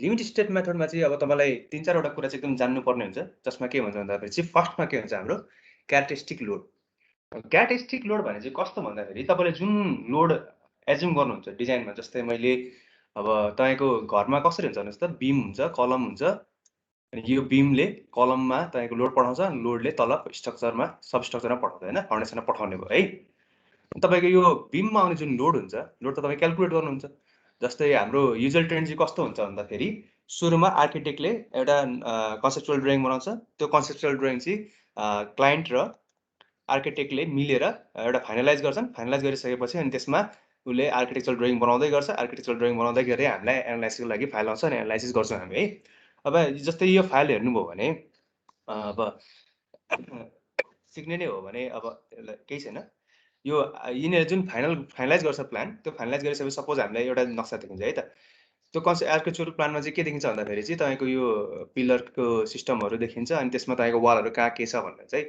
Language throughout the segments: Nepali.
लिमिट स्टेट मेथडमा चाहिँ अब तपाईँलाई 3-4 वटा कुरा चाहिँ एकदम जान्नुपर्ने हुन्छ। जसमा के भन्छ भन्दाखेरि चाहिँ फर्स्टमा के हुन्छ हाम्रो क्यारेक्टरिस्टिक लोड। क्यारेक्टरिस्टिक लोड भने चाहिँ कस्तो भन्दाखेरि तपाईँले जुन लोड एज्युम गर्नुहुन्छ डिजाइनमा, जस्तै मैले अब तपाईँको घरमा कसरी हुन्छ भन्नुहोस् त, बिम हुन्छ, कलम हुन्छ, अनि यो बिमले कलममा तपाईँको लोड पठाउँछ, लोडले तल स्ट्रक्चरमा सबस्ट्रक्चरमा पठाउँछ होइन, फाउन्डेसनमा पठाउने भयो है। तपाईँको यो बिममा आउने जुन लोड हुन्छ, लोड त तपाईँ क्यालकुलेट गर्नुहुन्छ। जस्तै हाम्रो युजुअल ट्रेन्ड चाहिँ कस्तो हुन्छ भन्दाखेरि सुरुमा आर्किटेक्टले एउटा कन्सेप्चुअल ड्रइङ बनाउँछ। त्यो कन्सेप्चुअल ड्रइङ चाहिँ क्लाइन्ट र आर्किटेक्टले मिलेर एउटा फाइनलाइज गर्छन्। फाइनलाइज गरिसकेपछि अनि त्यसमा उसले आर्किटेक्चरल ड्रइङ बनाउँदै गर्छ। आर्किटेक्चरल ड्रइङ बनाउँदै गएर हामीलाई एनालाइसिसको लागि फाइल आउँछ अनि एनालाइसिस गर्छौँ हामी है। अब जस्तै यो फाइल हेर्नुभयो भने अब सिक्ने नै हो भने अब केही छैन। यो यिनीहरू जुन फाइनलाइज गर्छ प्लान, त्यो फाइनलाइज गरिसकेपछि सपोज हामीलाई एउटा नक्सा देखिन्छ है त। त्यो आर्किटेक्चरल प्लानमा चाहिँ के देखिन्छ भन्दाखेरि चाहिँ तपाईँको यो पिलरको सिस्टमहरू देखिन्छ अनि त्यसमा तपाईँको वालहरू कहाँ के छ भनेर चाहिँ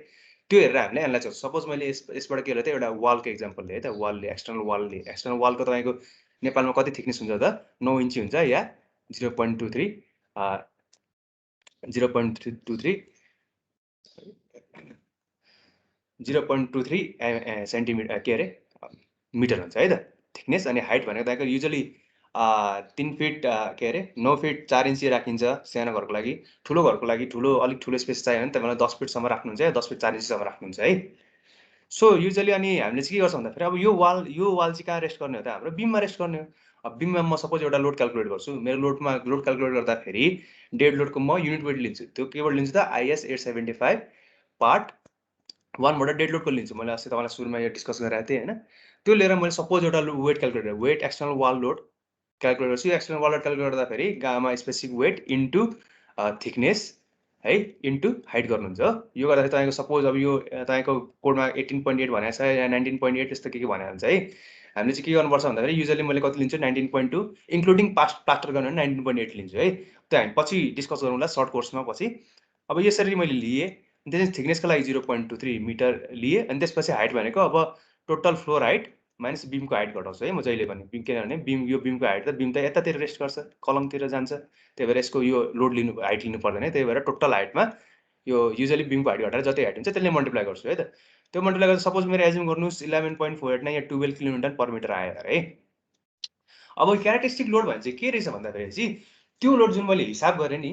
त्यो हेरेर हामीले एनालाइज गर्छ। सपोज मैले यसबाट के गरेँ त, एउटा वालको इक्जाम्पल लिएँ है त। वालले एक्सटर्नल वालको तपाईँको नेपालमा कति थिकनेस हुन्छ त? 9 इन्ची हुन्छ या 0.23 सेन्टिमिटर के अरे मिटर हुन्छ है त थिकनेस। अनि हाइट भनेको तपाईँको युजली 3 फिट के अरे 9 फिट 4 इन्ची राखिन्छ सानो घरको लागि। ठुलो घरको लागि अलिक ठुलो स्पेस चाहियो भने तपाईँलाई 10 फिटसम्म राख्नुहुन्छ या 10 फिट 4 इन्चीसम्म राख्नुहुन्छ है। सो युजली अनि हामीले चाहिँ के गर्छ भन्दाखेरि अब यो वाल चाहिँ कहाँ रेस्ट गर्ने हो त? हाम्रो बिममा रेस्ट गर्ने हो। अब बिममा म सपोज एउटा लोड क्यालकुलेट गर्छु। मेरो लोड क्यालकुलेट गर्दाखेरि डेड लोडको म युनिट वेट लिन्छु। त्यो केबाट लिन्छु त? IS 875 पार्ट 1 बाट डेड लोडको लिन्छु। मैले अस्ति तपाईँलाई सुरुमा यो डिस्कस गरेको थिएँ होइन। त्यो लिएर मैले सपोज एउटा weight calculate weight external wall load calculate गर्छु। एक्सटर्नल वाल लोड क्यालकुलेट गर्दाखेरि gamma specific weight into thickness है इन्टु हाइट गर्नुहुन्छ हो। यो गर्दाखेरि तपाईँको सपोज अब यो तपाईँको कोडमा 18.8 भनेको छ या 19.8 त्यस्तो के भनेको हुन्छ है। हामीले चाहिँ के गर्नुपर्छ भन्दाखेरि युजली मैले कति लिन्छु 19.2 इन्क्लुडिङ प्लास्टर गर्नु भने 19.8 लिन्छु है। त्यो हामी पछि डिस्कस गरौँला सर्ट कोर्समा पछि। अब यसरी मैले लिएँ, त्यसपछि थिकनेसको लागि 0.23 मिटर लिएँ। अनि त्यसपछि हाइट भनेको अब टोटल फ्लोर हाइट माइनस बिमको हाइट घटाउँछु है म जहिले पनि। किनभने यो बिमको हाइट त बिम त यतातिर रेस्ट गर्छ, कलमतिर जान्छ। त्यही भएर यसको यो लोड हाइट लिनु पर्दैन। त्यही भएर टोटल हाइटमा यो युजली बिमको हाइट घटाएर जति हाइट हुन्छ त्यसले मल्टिप्लाई गर्छु है त। त्यो मल्टिप्लाई गर्दा सपोज मेरो एज्युम गर्नुहोस् 11.48 या 12 किलोमिटर पर मिटर आयो है। अब क्यारेक्टरिस्टिक लोड भने चाहिँ के रहेछ भन्दाखेरि चाहिँ त्यो लोड जुन मैले हिसाब गरेँ नि,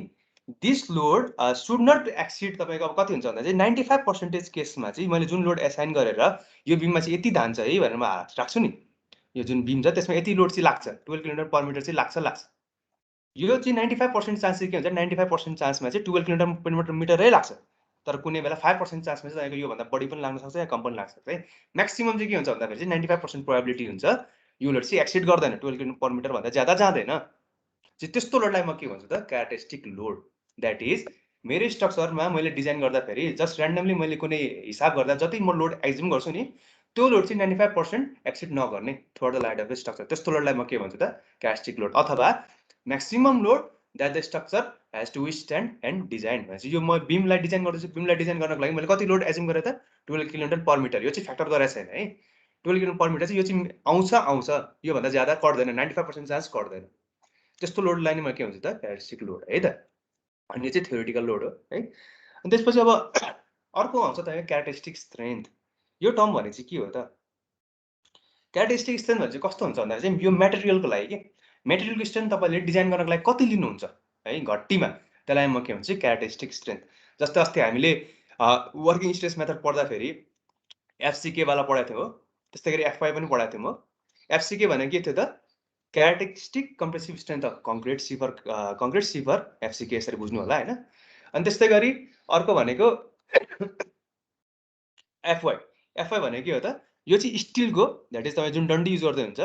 this load should not exceed तपाईँको अब कति हुन्छ भन्दा चाहिँ 95% केसमा चाहिँ मैले जुन लोड एसाइन गरेर यो बिममा चाहिँ यति धान्छ है भनेर म राख्छु नि, यो जुन बिम छ त्यसमा यति लोड चाहिँ लाग्छ, 12 किलोमिटर पर मिटर चाहिँ लाग्छ। यो चाहिँ 95% चान्स चाहिँ के हुन्छ, 95% चान्समा चाहिँ 12 किलोमिटर पर मिटरै लाग्छ। तर कुनै बेला 5% चान्समा चाहिँ तपाईँको योभन्दा बढी पनि लाग्न सक्छ या कम पनि लाग्न सक्छ है। म्याक्सिमम चाहिँ के हुन्छ भन्दाखेरि चाहिँ 95% प्रोबेबिलिटी हुन्छ यो लोड चाहिँ एक्सिड गर्दैन, 12 किलोमिटर पर मिटर भन्दा ज्यादा जाँदैन। त्यस्तो लोडलाई म के भन्छु त क्यारेक्टरिस्टिक लोड। द्याट इज मेरो स्ट्रक्चरमा मैले डिजाइन गर्दाखेरि जस्ट ऱ्यान्डमली मैले कुनै हिसाब गर्दा जति म लोड एक्ज्युम गर्छु नि त्यो लोड चाहिँ 95% एक्सिड नगर्ने throughout the life of the structure. त्यस्तो लोडलाई म के भन्छु त क्यारेक्टरिस्टिक लोड अथवा maximum load that the structure has to withstand and design. भनेपछि यो म बिमलाई डिजाइन गर्दैछु, बिमलाई डिजाइन गर्नको लागि मैले कति लोड एज्युम गरेँ त 12 किलोमिटर पर मिटर। यो चाहिँ फ्याक्टर गरेको छैन है। 12 किलोमिटर पर मिटर चाहिँ यो चाहिँ आउँछ योभन्दा ज्यादा कट्दैन, 95% चान्स कट्दैन। त्यस्तो लोडलाई नै म के भन्छु त क्यारेक्टरिस्टिक लोड है त। अनि यो चाहिँ थ्योरिटिकल लोड हो है। अनि त्यसपछि अब अर्को आउँछ तपाईँको क्यारेक्टरिस्टिक स्ट्रेन्थ। यो टर्म भने चाहिँ के हो त? क्यारेक्टरिस्टिक स्ट्रेन्थ भने चाहिँ कस्तो हुन्छ भन्दाखेरि चाहिँ यो मेटेरियलको लागि के मेटेरियलको स्ट्रेन्थ तपाईँले डिजाइन गर्नको लागि कति लिनुहुन्छ है घट्टीमा, त्यसलाई म के भन्छु क्यारेक्टरिस्टिक स्ट्रेन्थ। जस्तै अस्ति हामीले वर्किङ स्ट्रेस मेथड पढ्दाखेरि FCK वाला पढाएको थियो हो, त्यस्तै गरी FY पनि पढाएको थियौँ हो। FCK भनेको के थियो त? Characteristic compressive strength of concrete sipper FCK यसरी बुझ्नु होला होइन। अनि त्यस्तै गरी अर्को भनेको FY भनेको के हो त? यो चाहिँ स्टिलको द्याट इज तपाईँ जुन डन्डी युज गर्दै हुन्छ,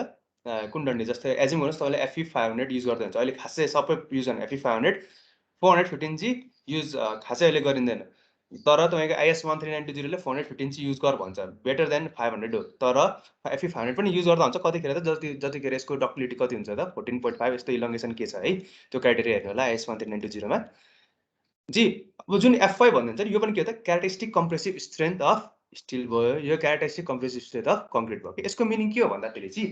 कुन डन्डी जस्तै एज्युम गर्नुहोस् तपाईँले FE 500 युज गर्दै हुन्छ। अहिले खासै सबै युज गर्ने FE 500 415G युज खासै अहिले गरिँदैन। तर तपाईँको IS 13920 ले 415G युज गर भन्छ, बेटर देन 500 हो। तर FE 500 पनि युज गर्दा हुन्छ कतिखेर त, जतिखेर यसको डक्टिलिटी कति हुन्छ त 14.5 यस्तो इलङ्गेसन के छ है, त्यो क्राइटेरिया हेर्नु होला IS 13920 मा जी। अब जुन FY भन्नुहुन्छ नि यो पनि के हो त characteristic compressive strength of still भयो, यो characteristic compressive strength of concrete भयो। यसको मिनिङ के हो भन्दाखेरि चाहिँ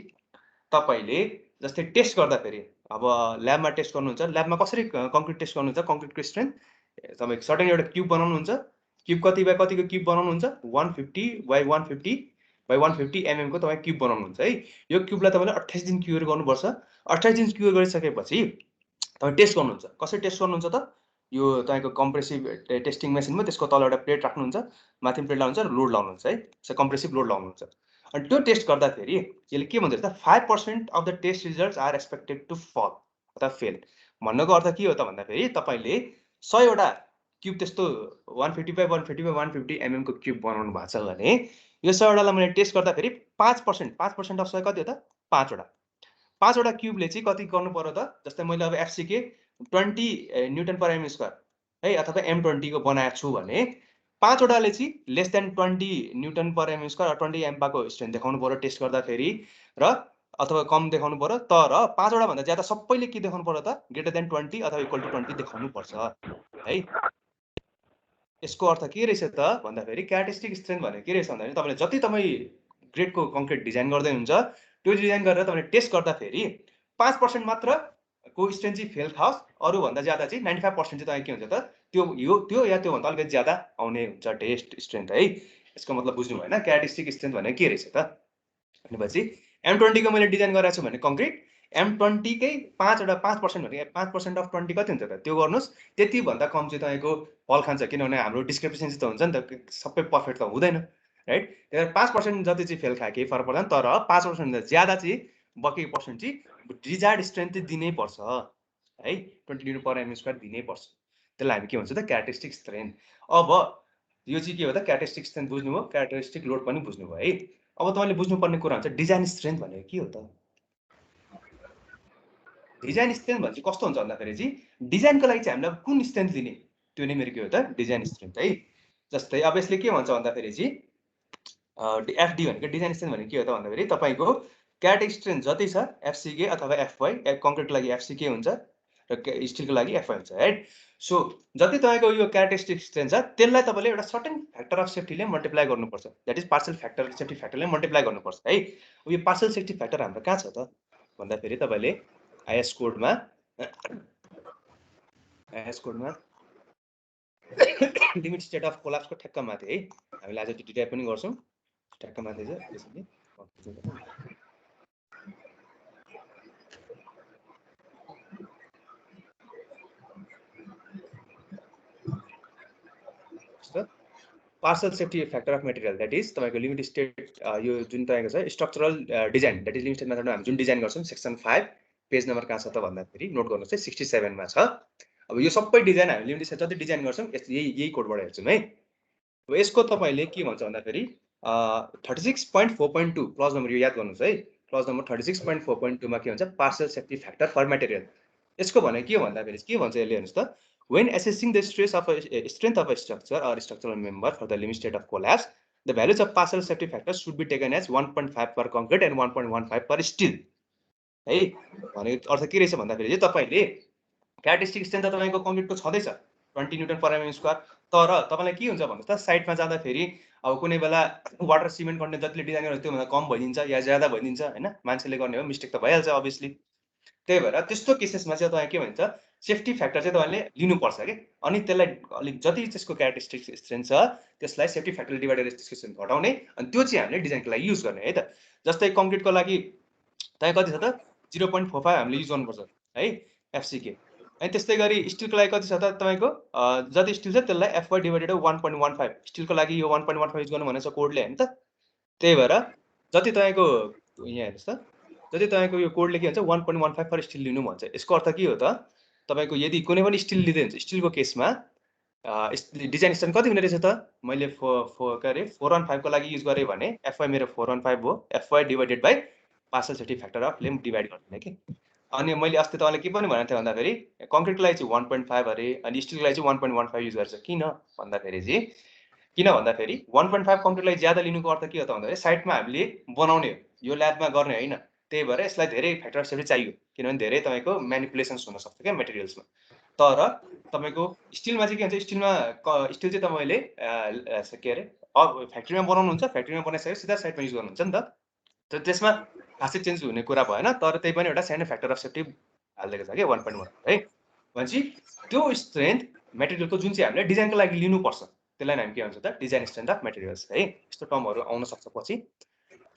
तपाईँले जस्तै टेस्ट गर्दाखेरि अब ल्याबमा टेस्ट गर्नुहुन्छ, ल्याबमा कसरी कङ्क्रिट टेस्ट गर्नुहुन्छ, कङ्क्रिटको स्ट्रेन्थ तपाईँ सर्टेन एउटा क्युब बनाउनुहुन्छ, क्युब कति बाई कतिको क्युब बनाउनुहुन्छ, 150 बाई 150 बाई 150 mm को तपाईँ क्युब बनाउनुहुन्छ है। यो क्युबलाई तपाईँले 28 दिन क्युर गर्नुपर्छ। 28 दिन क्युर गरिसकेपछि तपाईँ टेस्ट गर्नुहुन्छ। कसरी टेस्ट गर्नुहुन्छ त, यो तपाईँको कम्प्रेसिभ टेस्टिङ मेसिनमा त्यसको तल एउटा प्लेट राख्नुहुन्छ, माथि प्लेट लाउनुहुन्छ र लोड लाउनुहुन्छ है, कम्प्रेसिभ लोड लाउनुहुन्छ। अनि त्यो टेस्ट गर्दाखेरि यसले के भन्छ त, 5% of the test results are expected to fall अथवा फेल। भन्नको अर्थ के हो त भन्दाखेरि तपाईँले 100वटा क्युब त्यस्तो 150 बाई 150 बाई 150 mm को क्युब बनाउनु भएको छ भने यो 100वटालाई मैले टेस्ट गर्दाखेरि 5% अफ 100 कति हो त, 5वटा। 5वटा क्युबले चाहिँ कति गर्नु पर्यो त, जस्तै मैले अब FCK 20 newton per m square है अथवा M20 को बनाएको छु भने 5वटाले चाहिँ less than 20 newton per m square 20 एम्पाको स्ट्रेन्थ देखाउनु पर्यो टेस्ट गर्दाखेरि, र अथवा कम देखाउनु पर्यो। तर 5वटा भन्दा ज्यादा सबैले के देखाउनु पर्यो त, ग्रेटर देन 20 अथवा इक्वल टु 20 देखाउनु पर्छ है। यसको अर्थ के रहेछ त भन्दाखेरि क्यारेक्टरिस्टिक स्ट्रेन्थ भनेको के रहेछ भन्दाखेरि तपाईँले जति तपाईँ ग्रेडको कङ्क्रिट डिजाइन गर्दै हुन्छ त्यो डिजाइन गरेर तपाईँले टेस्ट गर्दाखेरि 5% मात्र को स्ट्रेन्थ चाहिँ फेल खाओस्, अरूभन्दा ज्यादा चाहिँ 95% चाहिँ तपाईँ के हुन्छ त त्यो या त्योभन्दा अलिकति ज्यादा आउने हुन्छ टेस्ट स्ट्रेन्थ है। यसको मतलब बुझ्नु भएन, क्यारेक्टरिस्टिक स्ट्रेन्थ भनेको के रहेछ त भनेपछि M20 को मैले डिजाइन गरेको छु भने कङ्क्रिट M20 कै 5% भने 5% अफ 20 कति हुन्छ त, त्यो गर्नुहोस्। त्यति भन्दा कम चाहिँ तपाईँको फल खान्छ, किनभने हाम्रो डिस्क्रिपेन्सी त हुन्छ नि त, सबै पर्फेक्ट त हुँदैन राइट। त्यही 5% जति चाहिँ फेल खाए केही फरक पर्दैन, तर 5% ज्यादा चाहिँ बकी पर्सेन्ट चाहिँ डिजायर्ड स्ट्रेन्थ चाहिँ दिनै पर्छ है, 20 न्युटन पर एम स्क्वायर दिनै पर्छ। त्यसलाई हामी के भन्छ त, क्यारेक्टरिस्टिक स्ट्रेन्थ। अब यो चाहिँ के हो त, क्यारेक्टरिस्टिक स्ट्रेन्थ बुझ्नुभयो, क्यारेक्टरिस्टिक लोड पनि बुझ्नुभयो है। अब तपाईँले बुझ्नुपर्ने कुरा हुन्छ डिजाइन स्ट्रेन्थ भनेको के हो त। डिजाइन स्ट्रेन्थ भनेपछि कस्तो हुन्छ भन्दाखेरि चाहिँ डिजाइनको लागि चाहिँ हामीलाई कुन स्ट्रेन्थ लिने, त्यो नै मेरो के हो त डिजाइन स्ट्रेन्थ है। जस्तै अब यसले के भन्छ भन्दाखेरि चाहिँ एफडी भनेको डिजाइन स्ट्रेन्थ भनेको के हो त भन्दाखेरि तपाईँको क्यारेक्टरिस्टिक स्ट्रेन्थ जति छ एफसीके अथवा एफवाई, कङ्क्रिटको लागि एफसीके हुन्छ र स्टिलको लागि एफवाई हुन्छ राइट। सो जति तपाईँको यो क्यारेक्टरिस्टिक स्ट्रेन्थ छ त्यसलाई तपाईँले एउटा सर्टेन फ्याक्टर अफ सेफ्टीले मल्टिप्लाई गर्नुपर्छ, that is partial factor safety फ्याक्टरले मल्टिप्लाई गर्नुपर्छ है। यो पार्सल सेफ्टी फ्याक्टर हाम्रो कहाँ छ त भन्दाखेरि तपाईँले आइएस कोडमा लिमिट स्टेट अफ कोलाप्सको ठ्याक्क माथि है, हामीले आज त्यो डिराइभ पनि गर्छौँ, ठ्याक्क माथि छ त्यसैले partial safety factor of material that is तपाईँको लिमिट स्टेट, यो जुन तपाईँको छ structural design that is limit state मेथडमा हामी जुन डिजाइन गर्छौँ सेक्सन 5 पेज नम्बर कहाँ छ त भन्दाखेरि नोट गर्नुहोस् है 67 मा छ। अब यो सबै डिजाइन हामी लिमिट स्टेट जति डिजाइन गर्छौँ यही कोडबाट हेर्छौँ है। अब यसको तपाईँले के भन्छ भन्दाखेरि 36.4.2 क्लज नम्बर यो याद गर्नुहोस् है, क्लज नम्बर 36.4.2 मा के भन्छ partial safety factor for material. यसको भने के हो भन्दाखेरि के भन्छ यसले हेर्नुहोस् त, when assessing the strength of a structure or structural member for the limit state of collapse, the values of partial safety factors should be taken as 1.5 per concrete and 1.15 per steel है। भनेको अर्थ के रहेछ भन्दाखेरि चाहिँ तपाईँले क्यारेक्टरिस्टिक स्ट्रेन्थ त तपाईँको कङ्क्रिटको छँदैछ 20 न्युटन पर एम स्क्वायर, तर तपाईँलाई के हुन्छ भन्नुहोस् त साइडमा जाँदाखेरि अब कुनै बेला वाटर सिमेन्ट कन्टेन्ट जतिले डिजाइन गरेर त्योभन्दा कम भइदिन्छ या ज्यादा भइदिन्छ होइन, मान्छेले गर्ने हो मिस्टेक त भइहाल्छ अभियसली। त्यही भएर त्यस्तो केसेसमा चाहिँ तपाईँ के भन्छ सेफ्टी फ्याक्टर चाहिँ तपाईँले लिनुपर्छ कि, अनि त्यसलाई अलिक जति त्यसको क्यारेक्टरिस्टिक स्ट्रेन्थ छ त्यसलाई सेफ्टी फ्याक्टरले डिभाइड गरेर त्यसको स्ट्रेन्थ घटाउने, अनि त्यो चाहिँ हामीले डिजाइनको लागि युज गर्ने है त। जस्तै कङ्क्रिटको लागि तपाईँ कति छ त 0.45 हामीले युज गर्नुपर्छ है एफसीके, अनि त्यस्तै गरी स्टिलको लागि कति छ त तपाईँको जति स्टिल छ त्यसलाई एफवाई डिभाइडेड 1.15, स्टिलको लागि यो 1.15 युज गर्नु भनेको छ कोडले होइन त। त्यही भएर जति तपाईँको यहाँ हेर्नुहोस् त, जति तपाईँको यो कोडले के भन्छ 1.15 पर स्टिल लिनु भन्छ। यसको अर्थ के हो त, तपाईँको यदि कुनै पनि स्टिल लिँदै हुन्छ स्टिलको केसमा डिजाइन स्ट्रेन्थ कति हुने रहेछ त, मैले के अरे 415 को लागि युज गरेँ भने एफवाई मेरो 415 हो, FY divided by parcel safety factor of lame divide गर्दैन कि। अनि मैले अस्ति तपाईँलाई के पनि भनेको थिएँ भन्दाखेरि कङ्क्रिटको लागि चाहिँ 1.5 अरे अनि स्टिलको लागि चाहिँ 1.15 युज गर्छ। किन भन्दाखेरि चाहिँ 1.5 कङ्क्रिटलाई ज्यादा लिनुको अर्थ के हो त भन्दाखेरि साइडमा हामीले बनाउने हो, यो ल्याबमा गर्ने होइन। त्यही भएर यसलाई धेरै फ्याक्टर सेफ्टी चाहियो, किनभने धेरै तपाईँको म्यानिपुलेसन्स हुनसक्छ क्या मेटेरियल्समा। तर तपाईँको स्टिलमा चाहिँ के हुन्छ, स्टिल चाहिँ तपाईँले के अरे फ्याक्ट्रीमा बनाउनुहुन्छ, फ्याक्ट्रीमा बनाइसकेर सिधा साइडमा युज गर्नुहुन्छ नि त। त त्यसमा खासै चेन्ज हुने कुरा भएन, तर त्यही पनि एउटा सानो फ्याक्टर अफ सेफ्टी हालिदिएको छ कि 1.1 है। भनेपछि त्यो स्ट्रेन्थ मेटेरियलको जुन चाहिँ हामीले डिजाइनको लागि लिनुपर्छ त्यसलाई हामी के भन्छ त डिजाइन स्ट्रेन्थ अफ मेटेरियल्स है। यस्तो टर्महरू आउन सक्छ पछि।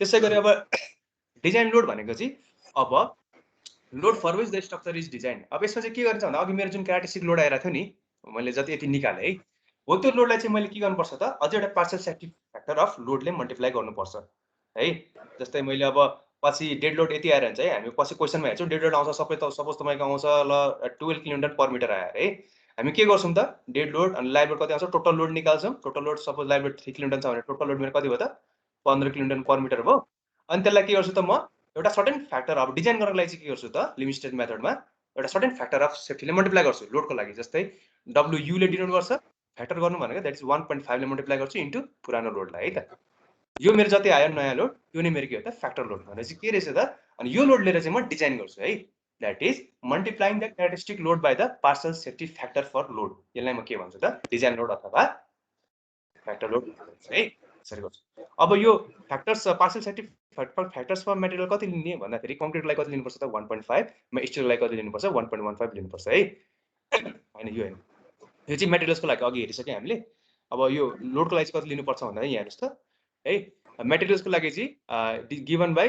त्यसै गरी अब डिजाइन लोड भनेको चाहिँ अब load for which the structure is design. अब यसमा चाहिँ के गरिन्छ भन्दा अघि मेरो जुन क्यारेक्टरिस्टिक लोड आइरहेको थियो नि, मैले जति यति निकालेँ है, हो त्यो लोडलाई चाहिँ मैले के गर्नुपर्छ त अझै एउटा पार्सल सेफ्टी फ्याक्टर अफ लोडले मल्टिप्लाई गर्नुपर्छ है। जस्तै मैले अब पछि डेड लोड यति आएर हुन्छ है, हामी पछि क्वेसनमा हेर्छौँ डेड लोड आउँछ सबै, त सपोज तपाईँको आउँछ ल 12 किलोन्युटन पर मिटर आयो है। हामी के गर्छौँ त डेड लोड अनि लाइभ लोड कति आउँछ टोटल लोड निकाल्छौँ। Total load suppose live load 3 किलोन्युटन छ भने टोटल लोड मेरो कति भयो त 15 किलोन्युटन पर मिटर भयो। अनि त्यसलाई के गर्छु त म एउटा सर्टेन फ्याक्टर अब डिजाइन गर्नको लागि चाहिँ के गर्छु त लिमिट स्टेट मेथडमा एउटा सर्टेन फ्याक्टर अफ सेफ्टीले मल्टिप्लाई गर्छु लोडको लागि। जस्तै डब्ल्यु ले डिनोट गर्छ फ्याक्टर गर्नु भनेको द्याट इज 1.5 ले मल्टिप्लाई गर्छु इन्टु पुरानो लोडलाई है त। यो मेरो जति आयो नयाँ लोड यो नै मेरो के हो त फ्याक्टर लोड भनेपछि के रहेछ त। अनि यो लोड लिएर चाहिँ म डिजाइन गर्छु है, that is multiplying the characteristic load by the partial safety factor for load. यसलाई म के भन्छु त डिजाइन लोड अथवा फ्याक्टर लोड है, यसरी गर्छु। अब यो factors partial safety factors for material कति लिने भन्दाखेरि कङ्क्रिटलाई कति लिनुपर्छ त 1.5, मा स्टिललाई कति लिनुपर्छ 1.15 लिनुपर्छ है। होइन यो होइन, यो चाहिँ मेटेरियल्सको लागि अघि हेरिसक्यो हामीले। अब यो लोडको लागि कति लिनुपर्छ भन्दा यहाँ हेर्नुहोस् त है। मेटेरियल्सको लागि चाहिँ गिभन बाई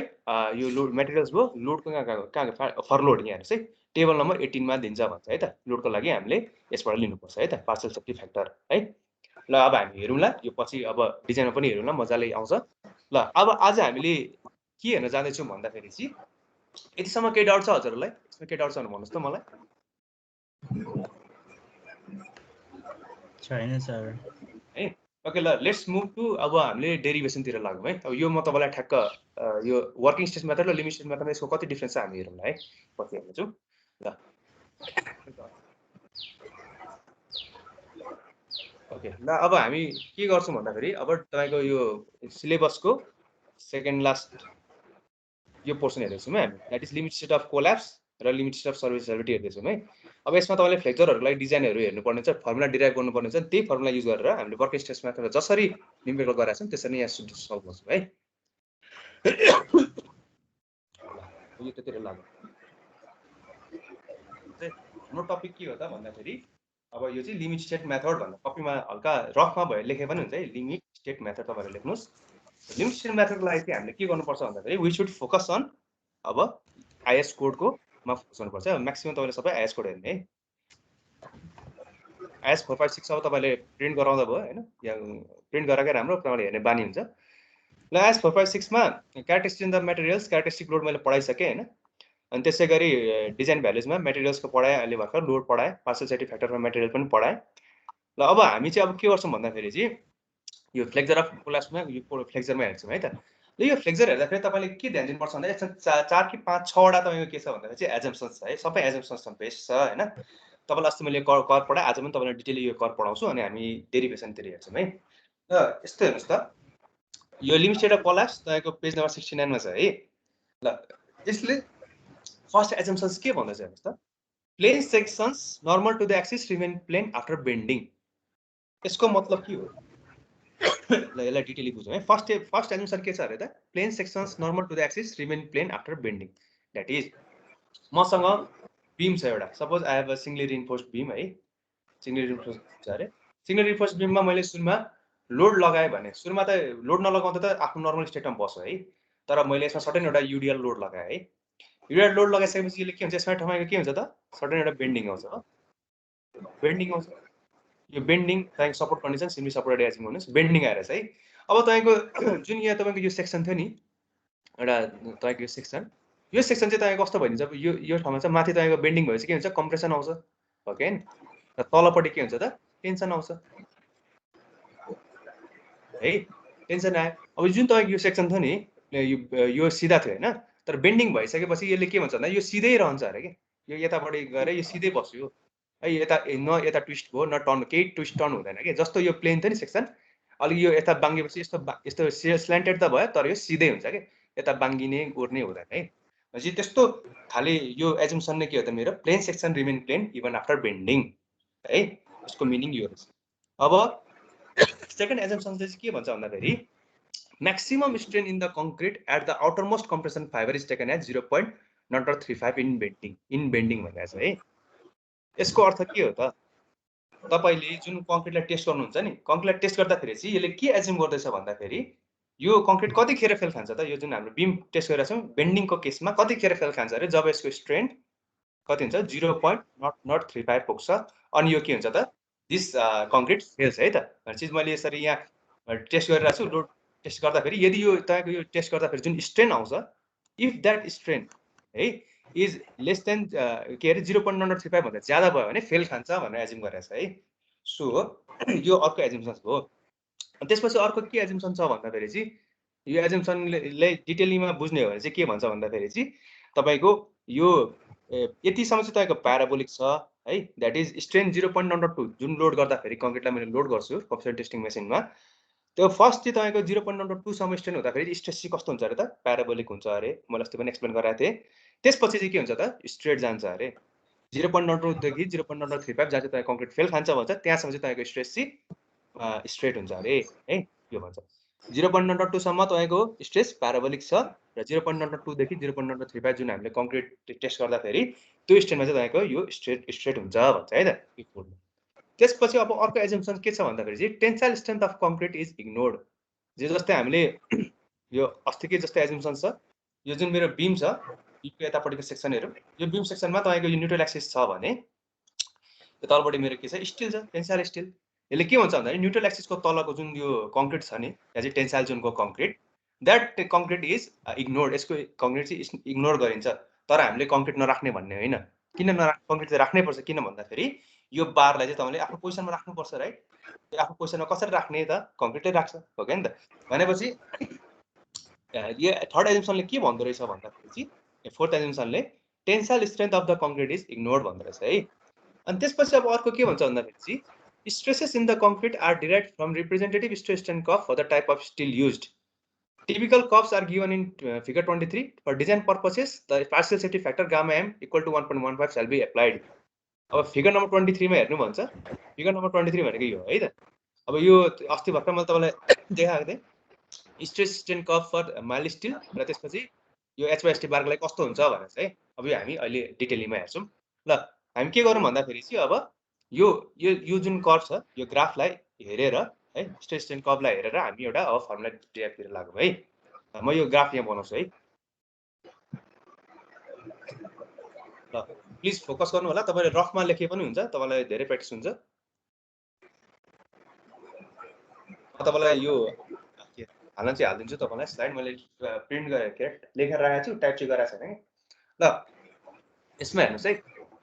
यो लोड मेटेरियल्स भयो लोडको कहाँ फर लोड यहाँ हेर्नुहोस् है टेबल नम्बर 18 मा दिन्छ भन्छ है त। लोडको लागि हामीले यसबाट लिनुपर्छ है त पार्सल सेफ्टी फ्याक्टर है। ल अब हामी हेरौँला यो पछि अब डिजाइनमा पनि हेरौँला मजाले आउँछ। ल अब आज हामीले के हेर्न जाँदैछौँ भन्दाखेरि चाहिँ यतिसम्म केही डाउट छ हजुरहरूलाई? यसमा केही डाउट छ भने भन्नुहोस् त मलाई। छैन सर है ओके ल लेट्स मुभ टु अब हामीले डेरिभेसनतिर लागौँ है। अब यो म तपाईँलाई ठ्याक्क यो वर्किङ स्टेट मेथड र लिमिट स्टेट मेथडमा यसको कति डिफ्रेन्स छ हामी हेरौँला है पछि हेर्नेछौँ। ल ओके ल अब हामी के गर्छौँ भन्दाखेरि अब तपाईँको यो सिलेबसको सेकेन्ड लास्ट यो पोर्सन हेर्दैछौँ है हामी, that is limit state of collapse र लिमिट स्टेट अफ सर्भिसेबिलिटी हेर्दैछौँ है। अब यसमा तपाईँले फ्लेक्चरहरूको लागि डिजाइनहरू हेर्नुपर्ने छ, फर्मुला डिराइभ गर्नुपर्ने छ, त्यही फर्मुला युज गरेर हामीले वर्किङ स्टेट मेथडमा जसरी न्युमेरिकल गरेका छौँ त्यसरी नै यहाँ सल्भ गर्छौँ है। यो त्यतिर लाग्यो हाम्रो टपिक के हो त भन्दाखेरि अब यो चाहिँ लिमिट स्टेट मेथड भन्दा कपीमा हल्का रफमा भयो लेखे पनि हुन्छ है। लिमिट स्टेट मेथड तपाईँहरू लेख्नुहोस्। लिमिट स्टेट मेथडको लागि चाहिँ हामीले के गर्नुपर्छ भन्दाखेरि वी सुड फोकस अन अब आइएस कोडको मा फोकस गर्नुपर्छ। म्याक्सिमम तपाईँले सबै आइएस कोड हेर्ने है। आइएस 456 अब तपाईँले प्रिन्ट गराउँदा भयो होइन, यहाँ प्रिन्ट गराएकै राम्रो तपाईँले हेर्ने बानी हुन्छ। ल आइएस 456 मा characteristic in the materials characteristic load मैले पढाइसकेँ होइन। अनि त्यसै गरी डिजाइन भ्यालुजमा मेटेरियल्सको पढाएँ, अहिले भर्खर लोड पढाएँ, पार्सल सेफ्टी फ्याक्टरमा मेटेरियल पनि पढाएँ। ल अब हामी चाहिँ अब के गर्छौँ भन्दाखेरि चाहिँ यो फ्लेक्चर अफ कोल्याप्समा यो फ्लेक्चरमा हेर्छौँ है त। ल यो फ्लेक्चर हेर्दाखेरि तपाईँले के ध्यान दिनुपर्छ भन्दा यसमा 4 कि 5 6 वटा तपाईँको के छ भन्दाखेरि चाहिँ एजम्सन्स छ है। सबै एजम्सन्स बेस छ होइन। तपाईँलाई अस्ति मैले कर पढाएँ, आज पनि तपाईँलाई डिटेल यो कर पढाउँछु अनि हामी डेरिभेसनतिर हेर्छौँ है। ल यस्तो हेर्नुहोस् त यो लिमिट स्टेट अफ कोल्याप्स तपाईँको पेज नम्बर 69 मा छ है। ल यसले फर्स्ट एजम्सन्स के भन्दैछ हेर्नुहोस् त, plane sections normal to the axis remain plane after bending. यसको मतलब के हो ल यसलाई डिटेली बुझौँ है। फर्स्ट एजम्सन के छ अरे त plane sections normal to the axis remain plane after bending. That is मसँग बीम छ एउटा, suppose I have a singly reinforced beam है। सिङ्गली रिइन्फोर्स्ड छ अरे, सिङ्गली रिइन्फोर्स्ड बीममा मैले सुरुमा लोड लगाएँ भने सुरुमा त लोड नलगाउँदा त आफ्नो नर्मल स्टेटमा बस्यो है। तर मैले यसमा सर्टेन एउटा युडिएल लोड लगाएँ है। युडिएल लोड लगाइसकेपछि यसले के हुन्छ यसमा तपाईँको के हुन्छ त सर्टेन एउटा बेन्डिङ आउँछ हो, बेन्डिङ आउँछ। यो बेन्डिङ तपाईँको सपोर्ट कन्डिसन सिमी सपोर्टेड एजिङ भन्नुहोस्, बेन्डिङ आएर है। अब तपाईँको जुन यहाँ तपाईँको यो सेक्सन थियो नि एउटा तपाईँको यो सेक्सन चाहिँ तपाईँको कस्तो भइदिन्छ यो ठाउँमा चाहिँ माथि तपाईँको बेन्डिङ भएपछि के हुन्छ कम्प्रेसन आउँछ हो कि होइन, र तलपट्टि के हुन्छ त टेन्सन आउँछ है। टेन्सन आयो। अब जुन तपाईँको यो सेक्सन थियो नि यो सिधा थियो होइन, तर बेन्डिङ भइसकेपछि यसले के भन्छ भन्दा यो सिधै रहन्छ अरे कि, यो यतापट्टि गएर यो सिधै बस्यो है। यता न यता ट्विस्ट भयो न टर्न, केही ट्विस्ट टर्न हुँदैन कि। जस्तो यो प्लेन थियो नि सेक्सन, अलिक यो यता बाङ्गेपछि यस्तो स्ल्यान्टेड त भयो तर यो सिधै हुन्छ कि, यता बाङ्गिने गोर्ने हुँदैन है। भनेपछि त्यस्तो खाले यो एजम्सन नै के हो त मेरो plane section remain plane even after bending है। यसको मिनिङ यो रहेछ। अब सेकेन्ड एजम्सन चाहिँ के भन्छ भन्दाखेरि maximum strain in the concrete at the outermost compression fiber is taken as 0.035 in bending भनेको छ है। यसको अर्थ के हो त? तपाईले जुन कङ्क्रिटलाई टेस्ट गर्नुहुन्छ नि, कङ्क्रिटलाई टेस्ट गर्दाखेरि चाहिँ यसले के एज्युम गर्दैछ भन्दाखेरि यो कङ्क्रिट कतिखेर फेल खान्छ त? यो जुन हाम्रो बीम टेस्ट गरिरहेको छौँ बेन्डिङको केसमा कतिखेर फेल खान्छ अरे? जब यसको स्ट्रेन्थ कति हुन्छ? 0.035 पुग्छ अनि यो के हुन्छ त? दिस कङ्क्रिट फेल्स है त। भनेपछि मैले यसरी यहाँ टेस्ट गरिरहेको छु, लोड टेस्ट गर्दाखेरि यदि यो तपाईको यो टेस्ट गर्दाखेरि जुन स्ट्रेन आउँछ, इफ दैट स्ट्रेन है इज लेस देन के अरे 0.035 भन्दा ज्यादा भयो भने फेल खान्छ भनेर एज्युम गरेछ है। सो यो अर्को एज्युम्सन हो। त्यसपछि अर्को के एज्युम्सन छ भन्दाखेरि चाहिँ यो एज्युम्सनले डिटेलिङमा बुझ्ने हो भने चाहिँ के भन्छ भन्दाखेरि चाहिँ तपाईको यो यतिसम्म चाहिँ तपाईको प्याराबोलिक छ है, दैट इज स्ट्रेन 0.02 जुन लोड गर्दाखेरि कङ्क्रिटलाई मैले लोड गर्छु कम्प्युटर टेस्टिङ मेसिनमा, त्यो फर्स्ट चाहिँ तपाईको 0.02 सम्म स्ट्रेन हुँदाखेरि स्ट्रेस चाहिँ कस्तो हुन्छ अरे त? प्याराबोलिक हुन्छ अरे। मैले अस्ति पनि एक्सप्लेन गराएको थिएँ। त्यसपछि चाहिँ के हुन्छ त? स्ट्रेट जान्छ अरे। 0.02 देखि 0.035 जहाँ चाहिँ तपाईको कङ्क्रिट फेल खान्छ भन्छ, त्यहाँसम्म चाहिँ तपाईको स्ट्रेस चाहिँ स्ट्रेट हुन्छ अरे है, यो भन्छ। 0.02 सम्म तपाईको स्ट्रेस प्याराबोलिक छ र 0.02 देखि 0.035 जुन हामीले कङ्क्रिट टेस्ट गर्दाखेरि त्यो स्ट्रेनमा चाहिँ तपाईको यो स्ट्रेट हुन्छ भन्छ है त। त्यसपछि अब अर्को एज्युम्सन के छ भन्दाखेरि चाहिँ tensile strength of concrete is ignored. जस्तै हामीले यो अस्तिकै जस्तै एज्युम्सन छ। यो जुन मेरो बीम छ, बीमको यतापट्टिको सेक्सनहरु, यो बीम सेक्सनमा तपाईको यो न्यूट्रल एक्सिस छ भने यो तलपट्टि मेरो के छ? स्टिल छ, टेन्साइल स्टिल। यसले के भन्छ भन्दाखेरि न्यूट्रल एक्सिसको तलको जुन यो कङ्क्रिट छ नि, यहाँ चाहिँ टेन्साइल जोनको concrete, that concrete is ignored. यसको कङ्क्रिट चाहिँ इग्नोर गरिन्छ। तर हामीले कङ्क्रिट नराख्ने भन्ने होइन। किन कङ्क्रिट चाहिँ राख्नै पर्छ? किन भन्दाखेरि यो बारलाई चाहिँ तपाईले आफ्नो पोजिसनमा राख्नुपर्छ राइट। त्यो आफ्नो पोजिसनमा कसरी राख्ने त? कङ्क्रिटले राख्छ, हो के नि त? भनेपछि यो थर्ड एज्युम्सनले के भन्दो रहेछ भन्दाखेरि चाहिँ फोर्थ एज्युम्सनले tensile strength of the concrete is ignored भन्दो रहेछ है। अनि त्यसपछि अब अर्को के भन्छ भन्दाखेरि चाहिँ stresses in the concrete are derived from representative stress strength curve for the type of steel used. Typical curves are given in figure 23. For design purposes, the partial safety factor gamma m equal to 1.15 shall be applied. अब फिगर नम्बर 23 मा हेर्नु भन्छ। फिगर नम्बर 23 भनेको यो है त। अब यो अस्ति भर्खर मैले तपाईलाई देखाएको थिएँ stress strain curve for mild steel र त्यसपछि यो एचवाईएसटी बारको लागि कस्तो हुन्छ भनेर चाहिँ अब यो हामी अहिले डिटेलिङमा हेर्छौँ। ल हामी के गरौँ भन्दाखेरि चाहिँ अब यो जुन कर्भ छ यो ग्राफलाई हेरेर है, स्ट्रेस स्ट्रेन कर्भलाई हेरेर हामी एउटा अब फर्मुला तिर लागौँ है। म यो ग्राफ यहाँ बनाउँछु है। ल प्लिज फोकस गर्नु होला। तपाईले रफमा लेखे पनि हुन्छ, तपाईलाई धेरै प्र्याक्टिस हुन्छ। तपाईलाई यो हाल्न चाहिँ हाल्दिन्छु तपाईलाई स्लाइड। मैले प्रिन्ट गरेर लेखेर राखेको छु, टाइप चाहिँ गरेको छैन कि। ल यसमा हेर्नुस् है,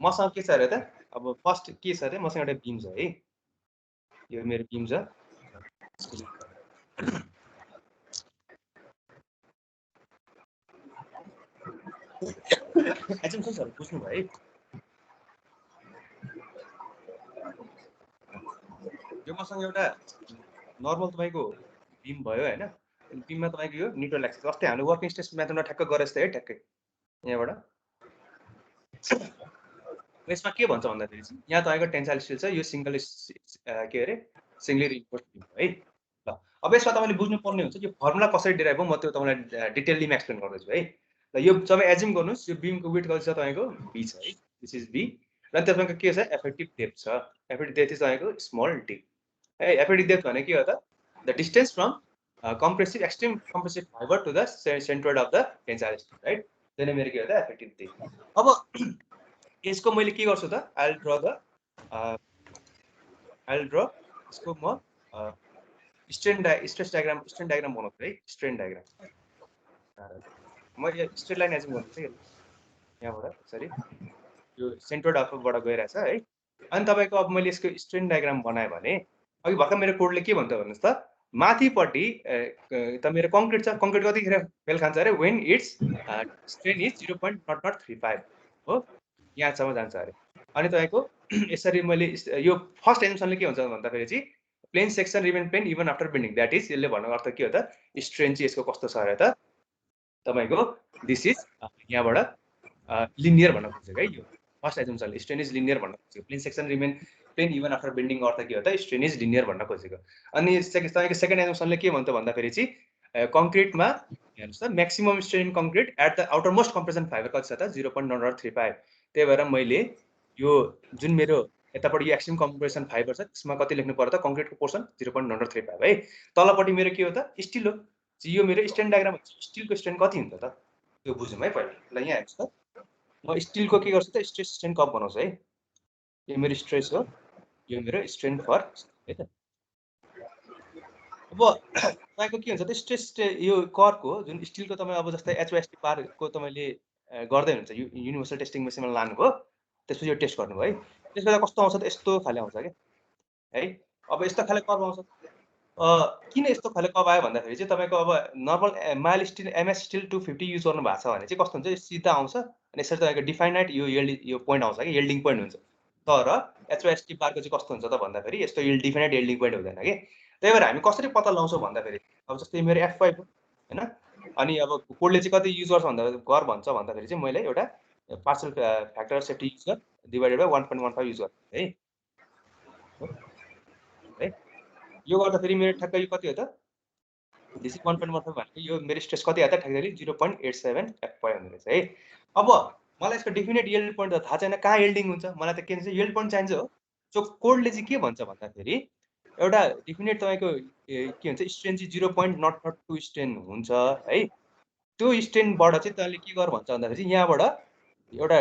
मसँग के छ अरे त? अब फर्स्ट के छ अरे? मसँग एउटा बीम छ है। यो मेरो बीम छ। एज्युम्सन्सहरु बुझ्नु भयो है। यो मसँग एउटा नर्मल तपाईको बीम भयो हैन। बीममा तपाईको यो न्यूट्रल एक्सिस जस्तै हामीले वर्किङ स्ट्रेस मेथडमा ठ्याक्क गरे जस्तै है ठ्याक्कै यहाँबाट। यसमा के भन्छ भन्दाखेरि चाहिँ यहाँ तपाईको टेन्साइल स्टिल छ, यो सिंगल के अरे सिंगली रिइन्फोर्स्ड बीम है। ल अब यसमा तपाईले बुझ्नु पर्ने हुन्छ यो फर्मुला कसरी डिराइभ हो, म त्यो तपाईलाई डिटेलली एक्सप्लेन गर्दैछु है। ल यो तपाईँ एज्युम गर्नुस् यो बीमको विड्थ कति छ तपाईको? b छ है। दिस इज b र त्यसमा के छ? एफेक्टिभ डेप्थ छ। एफेक्टिभ डेप्थ इज तपाईको स्मल d है। एफेक्टिभ डेप्थ भनेको के हो त? The distance from compressive extreme compressive fiber to the centroid of the tensile stress right. त्यसले मेरो के हो त? Effective depth. अब यसको मैले के गर्छु त? I'll draw यसको म स्ट्रेस डायग्राम बनाउँछु है। स्ट्रेन डायग्राम म यो स्ट्रेट लाइन एज्युम गर्छु है। यहाँबाट यसरी यो सेन्ट्रोइड अफबाट गइरहेछ है। अनि तपाईको अब मैले यसको स्ट्रेन डायग्राम बनाएँ भने अघि भर्खर मेरो कोडले के भन्छ भन्नुस् त? माथिपट्टि त मेरो कङ्क्रिट छ। कङ्क्रिट कतिखेर फेल खान्छ अरे? व्हेन इट्स स्ट्रेन इज 0.035 हो, यहाँसम्म जान्छ अरे। अनि तपाईको यसरी मैले यो फर्स्ट एज्युम्सनले के हुन्छ भन्दाखेरि चाहिँ plane section remain plane even after bending. That is यसले भन्नुको अर्थ के हो त? स्ट्रेन चाहिँ यसको कस्तो छ अरे त? तपाईको दिस इज यहाँबाट लिनियर भन्न खोजेको है। यो फर्स्ट एज्युम्सनले स्ट्रेन इज लिनियर भन्न खोजेको। Plane section remain plane even after bending अर्थ के हो त? स्ट्रेन इज लिनियर भन्न खोजेको। अनि तपाईको सेकेन्ड एज्युम्सनले के भन्छ भन्दाखेरि चाहिँ कङ्क्रिटमा हेर्नुहोस् त maximum strain concrete at the outermost compression fibre कति छ त 0.935। त्यही भएर मैले यो जुन मेरो यतापट्टि यो एक्सट्रिम कम्प्रेसन फाइबर छ त्यसमा कति लेख्नु पर्यो त कङ्क्रिटको पोर्सन 0.935 है। तलपट्टि मेरो के हो त स्टिल हो। यो मेरो स्ट्रेन डायग्राम स्टिलको स्ट्रेन कति हुन्छ त त्यो बुझौँ है पहिला। ल यहाँ हेर्नुहोस् त म स्टिलको के गर्छु त स्ट्रेस स्ट्रेन कर्भ बनाउँछु है। यो मेरो स्ट्रेस हो, यो मेरो स्ट्रेन फर है त। अब तपाईँको के हुन्छ त स्ट्रेस यो कर्भको जुन स्टिलको तपाईँ अब जस्तै HYST बारको तपाईँले गर्दै हुन्छ युनिभर्सल टेस्टिङ मेसिनमा लानुभयो, त्यसपछि यो टेस्ट गर्नुभयो है। त्यसमा कस्तो आउँछ त यस्तो खाले आउँछ क्या है। अब यस्तो खाले कर्भ आउँछ। किन यस्तो खाले कर्भ आयो भन्दाखेरि चाहिँ तपाईँको अब normal mile still MS still 250 use गर्नु भएको छ भने चाहिँ कस्तो हुन्छ सिधा आउँछ अनि यसरी तपाईँको डिफाइनाइट यो पोइन्ट आउँछ कि यल्डिङ पोइन्ट हुन्छ। तर HYST बारको चाहिँ कस्तो हुन्छ त भन्दाखेरि यस्तो डिफाइनाइट यल्डिङ पोइन्ट हुँदैन कि। त्यही भएर हामी कसरी पत्ता लगाउँछौँ भन्दाखेरि अब जस्तै मेरो F5 हो हैन, अनि अब कोडले चाहिँ कति युज गर्छ भन्दा गर भन्छ भन्दाखेरि चाहिँ मैले एउटा पार्सल फ्याक्टर सेफ्टी युज गर डिभाइडेड बाइ 1.15 युज गर्छु है। यो गर्दाखेरि मेरो ठ्याक्कै यो कति हो त दिस इज 1.15 भनेको यो मेरो स्ट्रेस कति आयो त ठ्याक्कै 0.87 Fy हुने रहेछ है। अब मलाई यसको डेफिनेट यिल्ड पोइन्ट त थाहा छैन कहाँ यिल्डिङ हुन्छ, मलाई त के भन्छ यिल्ड पोइन्ट चाहिन्छ हो। सो कोडले चाहिँ के भन्छ भन्दाखेरि एउटा डेफिनेट तपाईँको के भन्छ स्ट्रेन चाहिँ 0.002 स्ट्रेन हुन्छ है। त्यो स्ट्रेनबाट चाहिँ तैँले के गर भन्छ भन्दाखेरि चाहिँ यहाँबाट एउटा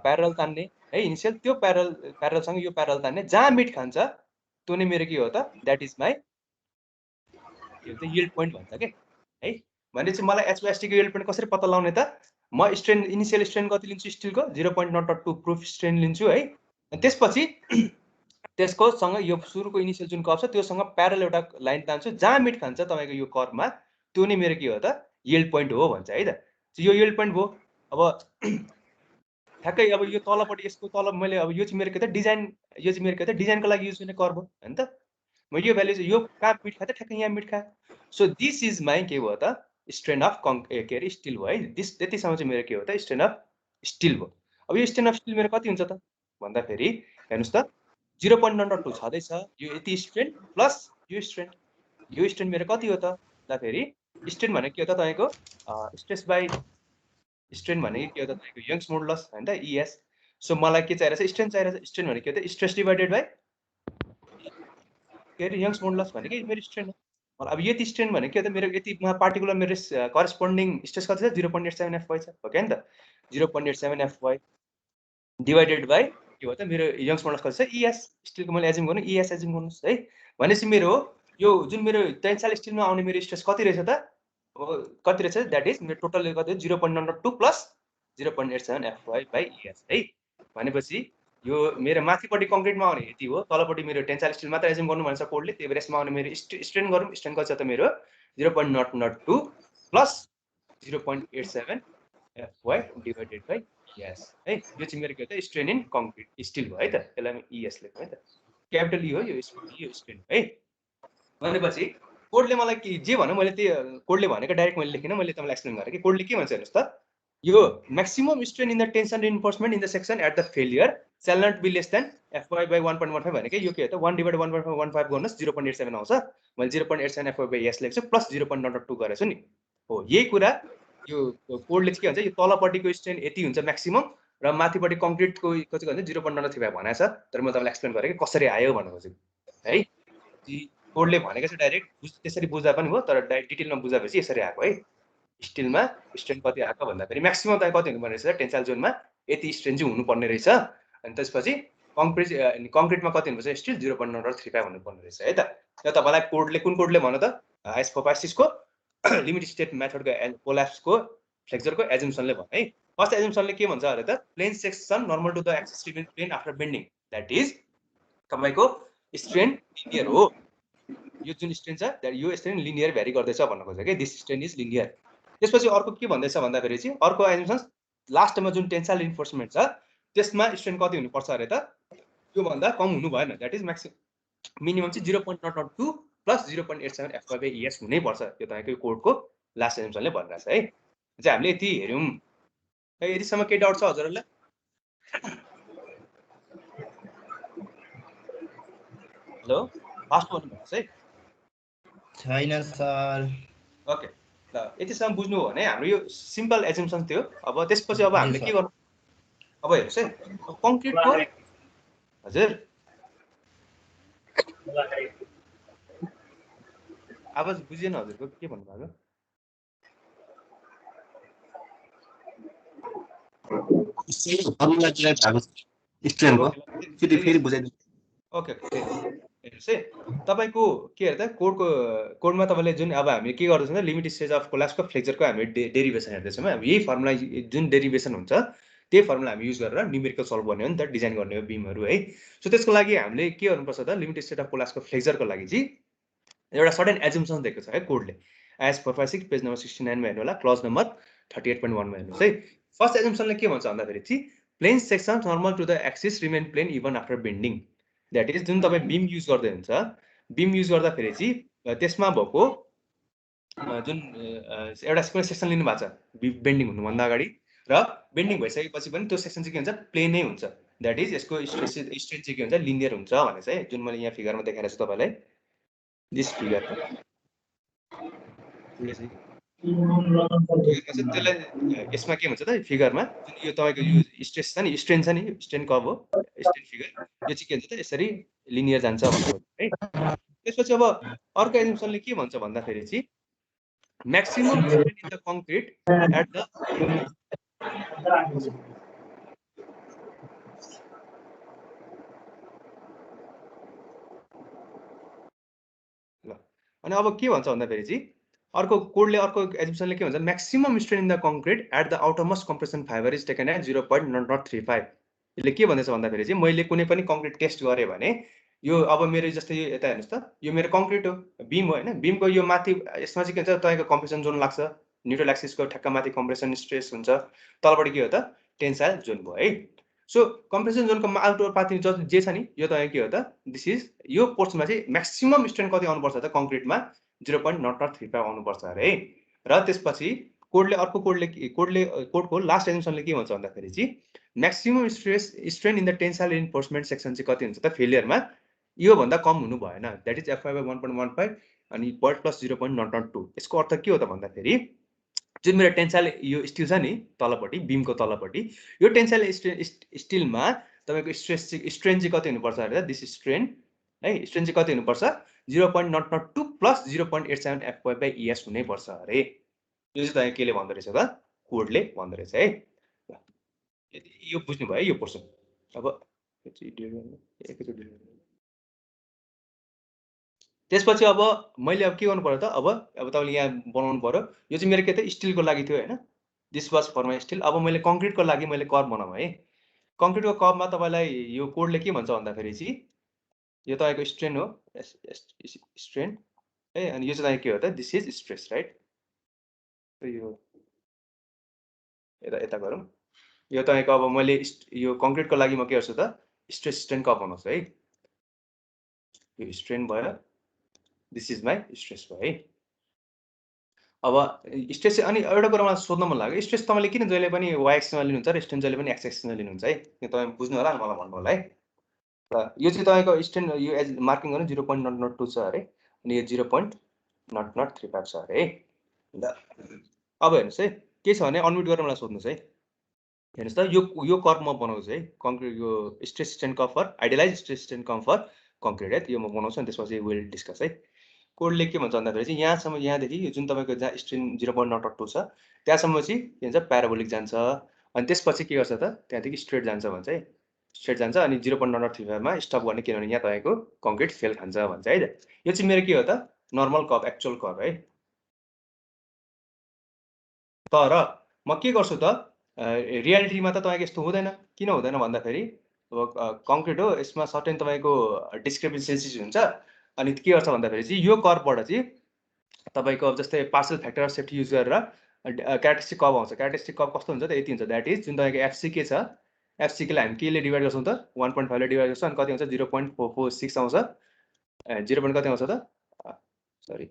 प्यारल तान्ने है इनिसियल, त्यो प्यारलसँग यो प्यारल तान्ने जहाँ मिट खान्छ त्यो नै मेरो के हो त द्याट इज माई के भन्छ यिल्ड पोइन्ट भन्छ के है। भनेपछि मलाई HYST को यिल्ड पोइन्ट कसरी पत्ता लगाउने त म स्ट्रेन इनिसियल स्ट्रेन कति लिन्छु स्टिलको 0.02 प्रुफ स्ट्रेन लिन्छु है। अनि त्यसपछि त्यसको सँग यो सुरुको इनिसियल जुन कर्भ छ त्योसँग प्यारल एउटा लाइन तान्छु जहाँ मिट खान्छ तपाईँको यो कर्भमा त्यो नै मेरो के हो त यिल्ड पोइन्ट हो भन्छ है त। यो यिल्ड पोइन्ट भयो। अब ठ्याक्कै अब यो तलपट्टि यसको तल मैले अब यो चाहिँ मेरो के त डिजाइन, यो चाहिँ मेरो के त डिजाइनको लागि युज गर्ने कर्भ हो हैन त। म यो भ्यालु चाहिँ यो कहाँ मिट खायो त ठ्याक्कै यहाँ मिट खायो। सो दिस इज माई के भयो त स्ट्रेन अफ के अरे स्टिल भयो है। दिस त्यतिसम्म चाहिँ मेरो के हो त स्ट्रेन अफ स्टिल भयो। अब यो स्ट्रेन अफ स्टिल मेरो कति हुन्छ त भन्दाखेरि हेर्नुहोस् त 0.02 छँदैछ यो यति स्ट्रेन प्लस यो स्ट्रेन मेरो कति हो त भन्दाखेरि स्ट्रेन भनेको के हो त तपाईँको स्ट्रेस बाई स्ट्रेन भनेको के हो त तपाईँको यङ्स मोडुलस हैन त ES। सो मलाई के चाहिरहेछ स्ट्रेन चाहिरहेछ। स्ट्रेन भनेको के हो त स्ट्रेस डिभाइडेड बाई के अरे यङ्स मोडुलस भनेकै मेरो स्ट्रेन हो। अब यति स्ट्रेन भनेको के हो त मेरो यतिमा पार्टिकुलर मेरो करेस्पोन्डिङ स्ट्रेस कति छ 0.87 Fy छ हो क्या नि त। 0.87 Fy डिभाइडेड बाई के हो त मेरो यङ्स मोडुलस कति छ ES। स्टिलको मैले एज्युम गर्नु ES एज्युम गर्नुहोस् है। भनेपछि मेरो यो जुन मेरो टेन्साइल स्टिलमा आउने मेरो स्ट्रेस कति रहेछ त कति रहेछ द्याट इज मेरो टोटल कति 0.02 प्लस 0.87 Fy बाई ES है। भनेपछि यो मेरो माथिपट्टि कङ्क्रिटमा आउने यति हो, तलपट्टि मेरो टेन्साइल स्टिल मात्र एज्युम गर्नु भन्छ कोडले। त्यही भएर यसमा आउने मेरो स्ट्रेन गरौँ। स्ट्रेन कति छ त मेरो 0.002 plus 0.87 Fy divided by ES है। यो चाहिँ मेरो के हो त स्ट्रेन इन कङ्क्रिट स्टिल भयो है त। यसलाई ES लेख्नु है त, क्यापिटल E हो यो स्ट्रेन है। भनेपछि कोडले मलाई जे भन्यो मैले त्यो कोडले भनेको डाइरेक्ट मैले लेखिनँ, मैले तपाईँलाई एक्सप्लेन गरेँ कि कोडले के भन्छ हेर्नुहोस् त यो maximum strain in the tension reinforcement in the section at the failure shall not be less than Fy by 1.15 भनेको यो के हो त 1 डिभाइड 1.15 गर्नुहोस् 0.87 आउँछ। मैले 0.87 Fy बाई ES लेख्छु प्लस 0.02 गरेको छु नि हो। यही कुरा यो कोडले चाहिँ के भन्छ यो तलपट्टिको स्ट्रेन यति हुन्छ म्याक्सिमम र माथिपट्टि कङ्क्रिटको चाहिँ के भन्छ 0.035 भनेको छ। तर म तपाईँलाई एक्सप्लेन गरेँ कि कसरी आयो भनेको चाहिँ है। कोडले भनेको चाहिँ डाइरेक्ट त्यसरी बुझ्दा पनि भयो तर डिटेलमा बुझाएपछि यसरी आएको है। स्टिलमा स्ट्रेन कति आएको भन्दाखेरि म्याक्सिमम तपाईँ कति हुनुपर्ने रहेछ टेन्साइल जोनमा यति स्ट्रेन चाहिँ हुनुपर्ने रहेछ। अनि त्यसपछि कङ्क्रिटमा कति हुनुपर्छ स्टिल 0.035 हुनुपर्ने रहेछ है त। यो तपाईँलाई कोडले कुन कोडले भन्यो त आइसको लिमिट स्टेट मेथडको कोल्याप्सको फ्लेक्चरको एजुम्सनले भन्यो है। फर्स्ट एजुम्सनले के भन्छ अरे त plane section normal to the axis plane after bending that is तपाईँको स्ट्रेन लिनियर हो। यो जुन स्ट्रेन छ यो स्ट्रेन लिनियर भ्यारी गर्दैछ भन्नु खोज्छ कि दिस स्ट्रेन इज लिनियर। त्यसपछि अर्को के भन्दैछ भन्दाखेरि चाहिँ अर्को एजुम्सन लास्टमा जुन टेन्साइल रिइन्फोर्समेन्ट छ त्यसमा स्ट्रेन कति हुनुपर्छ अरे त योभन्दा कम हुनु भएन द्याट इज मिनिमम चाहिँ 0.02 प्लस 0.87 Fy बाई ES हुनैपर्छ। यो तपाईँको कोडको लास्ट एजुम्सनले भनिरहेछ है। चाहिँ हामीले यति हेऱ्यौँ। यतिसम्म केही डाउट छ हजुरहरूलाई? हेलो फास्ट भन्नुहोस् है। छैन सर। ओके ल यतिसम्म बुझ्नु हो भने हाम्रो यो सिम्पल एजम्सन थियो। अब त्यसपछि अब हामीले के गर्नु अब हेर्नुहोस् है कङ्क्रिटको हजुर आवाज बुझेन हजुरको के भन्नुभएको ओके ओके हेर्नुहोस् है तपाईँको के हेर्दा कोडमा तपाईँले जुन अब हामी के गर्दैछौँ लिमिट स्टेज अफ कोलाप्सको फ्लेक्चरको हामी डेरिभेसन हेर्दैछौँ यही फर्मुला जुन डेरिभेसन हुन्छ त्यही फर्मुला हामी युज गरेर न्युमेरिकल सल्भ गर्ने हो नि त डिजाइन गर्ने हो बिमहरू है। सो त्यसको लागि हामीले के गर्नुपर्छ त लिमिट स्टेज अफ कोलाप्सको फ्लेक्चरको लागि चाहिँ एउटा सडन एजुम्सन दिएको छ है कोडले एज 456 पेज नम्बर 69 मा हेर्नु होला क्लज नम्बर 38.1 मा हेर्नुहोस् है। फर्स्ट एजुम्सनले के भन्छ भन्दाखेरि चाहिँ plane section normal to the axis remain plane even after bending that is जुन तपाईँ बिम युज गर्दै हुन्छ बिम युज गर्दाखेरि चाहिँ त्यसमा भएको जुन एउटा सेक्सन लिनु भएको छ बेन्डिङ हुनुभन्दा अगाडि र बेन्डिङ भइसकेपछि पनि त्यो सेक्सन चाहिँ के हुन्छ प्लेनै हुन्छ द्याट इज यसको स्ट्रेन चाहिँ के हुन्छ लिनियर हुन्छ भने चाहिँ जुन मैले यहाँ फिगरमा देखाएको छु तपाईँलाई दिस फिगर त्यसलाई यसमा के भन्छ त फिगरमा जुन यो तपाईँको यो स्ट्रेस छ नि स्ट्रेन छ नि स्ट्रेन कर्भ हो स्ट्रेन फिगर यो चाहिँ के हुन्छ त यसरी लिनियर जान्छ भन्नु है। त्यसपछि अब अर्को एजुम्सनले के भन्छ भन्दाखेरि चाहिँ maximum strain in the concrete at the ल अनि अब के भन्छ भन्दाखेरि चाहिँ अर्को कोडले अर्को एजुम्सनले के भन्छ maximum strain in the concrete at the outermost compression fibre is taken at 0.035 यसले के भन्दैछ भन्दाखेरि चाहिँ मैले कुनै पनि कङ्क्रिट टेस्ट गरेँ भने यो अब मेरो जस्तै यो यता हेर्नुहोस् त यो मेरो कङ्क्रिट हो बिम हो होइन बिमको यो माथि यसमा चाहिँ के हुन्छ तपाईँको कम्प्रेसन जोन लाग्छ न्युट्रल एक्सिसको ठ्याक्क माथि कम्प्रेसन स्ट्रेस हुन्छ तलबाट के हो त टेन्साइल जोन भयो है। सो कम्प्रेसन जोनको आउटर पार्ट जे छ नि यो तपाईँको के हो त दिस इज यो पोर्सनमा चाहिँ म्याक्सिमम स्ट्रेन कति आउनुपर्छ त कङ्क्रिटमा 0.035 आउनुपर्छ अरे है। र त्यसपछि कोडको लास्ट एजुम्सनले के भन्छ भन्दाखेरि चाहिँ maximum strain in the tensile enforcement section चाहिँ कति हुन्छ त फेलियरमा योभन्दा कम हुनु भएन द्याट इज FY1.15 अनि पॉइंट प्लस 0.002 यसको अर्थ के हो त भन्दाखेरि जुन मेरो टेन्साइल यो स्टिल छ नि तलपट्टि बिमको तलपट्टि यो टेन्साइल स्टिलमा तपाईँको स्ट्रेन चाहिँ कति हुनुपर्छ अरे दिस स्ट्रेन है स्ट्रेन चाहिँ कति हुनुपर्छ 0.002 प्लस 0.87 FY/ES हुनैपर्छ अरे यो चाहिँ तपाईँ केले भन्दो रहेछ त कोडले भन्दो रहेछ है। यो बुझ्नुभयो यो पोर्सन अब त्यसपछि अब मैले अब के गर्नु पर्यो त अब तपाईँले यहाँ बनाउनु पर्यो यो चाहिँ मेरो के त स्टिलको लागि थियो होइन this was for my steel. अब मैले कङ्क्रिटको लागि मैले कर्भ बनाऊँ है कङ्क्रिटको कर्भमा तपाईँलाई यो कोडले के भन्छ भन्दाखेरि चाहिँ यो तपाईँको स्ट्रेन हो स्ट्रेन है अनि यो चाहिँ के हो त दिस इज स्ट्रेस राइट यो यता गरौँ यो तपाईँको अब मैले यो कङ्क्रिटको लागि म के गर्छु त स्ट्रेस स्ट्रेन कर्भ बनाउँछु है यो स्ट्रेन भयो दिस इज माई स्ट्रेस भयो है। अब स्ट्रेस अनि एउटा कुरा मलाई सोध्न मन लाग्यो स्ट्रेस तपाईँले किन जहिले पनि वाइ एक्समा लिनुहुन्छ र स्ट्रेन जहिले पनि एक्स एक्समा लिनुहुन्छ है यो तपाईँ बुझ्नु होला मलाई भन्नु होला है। र यो चाहिँ तपाईँको स्ट्रेन यो एज मार्किङ गर्नु 0.002 छ अरे अनि यो 0.0035 छ अरे है। अब हेर्नुहोस् है के छ भने अनम्युट गरेर मलाई सोध्नुहोस् है हेर्नुहोस् त यो कर्भ म बनाउँछु है कङ्क्रिट यो stress strain curve for idealise stress strain curve for concrete है यो म बनाउँछु अनि त्यसपछि विल डिस्कस है। कोडले के भन्छ भन्दाखेरि चाहिँ यहाँसम्म यहाँदेखि जुन तपाईँको जहाँ स्ट्रेन 0.002 छ त्यहाँसम्म चाहिँ के भन्छ प्याराबोलिक जान्छ अनि त्यसपछि के गर्छ त त्यहाँदेखि स्ट्रेट जान्छ भन्छ है स्ट्रेट जान्छ अनि 0.035मा स्टप गर्ने किनभने यहाँ तपाईँको कङ्क्रिट फेल खान्छ भन्छ है यो चाहिँ मेरो के हो त नर्मल कर्भ एक्चुअल कर्भ है। तर म के गर्छु त रियालिटीमा त तपाईँको यस्तो हुँदैन किन हुँदैन भन्दाखेरि अब कङ्क्रिट हो यसमा सर्टेन तपाईँको डिस्क्रिपेन्सिज हुन्छ अनि के गर्छ भन्दाखेरि चाहिँ यो कर्भबाट चाहिँ तपाईँको अब जस्तै पार्सल फ्याक्टर सेफ्टी युज गरेर क्यारेक्टरिस्टिक कर्भ आउँछ क्यारेक्टरिस्टिक कर्भ कस्तो हुन्छ त यति हुन्छ द्याट इज जुन तपाईँको एफसी के छ एफसीकेलाई हामी केले डिभाइड गर्छौँ त 1.5ले डिभाइड गर्छौँ अनि कति हुन्छ 0.446 आउँछ 0. कति आउँछ त सरी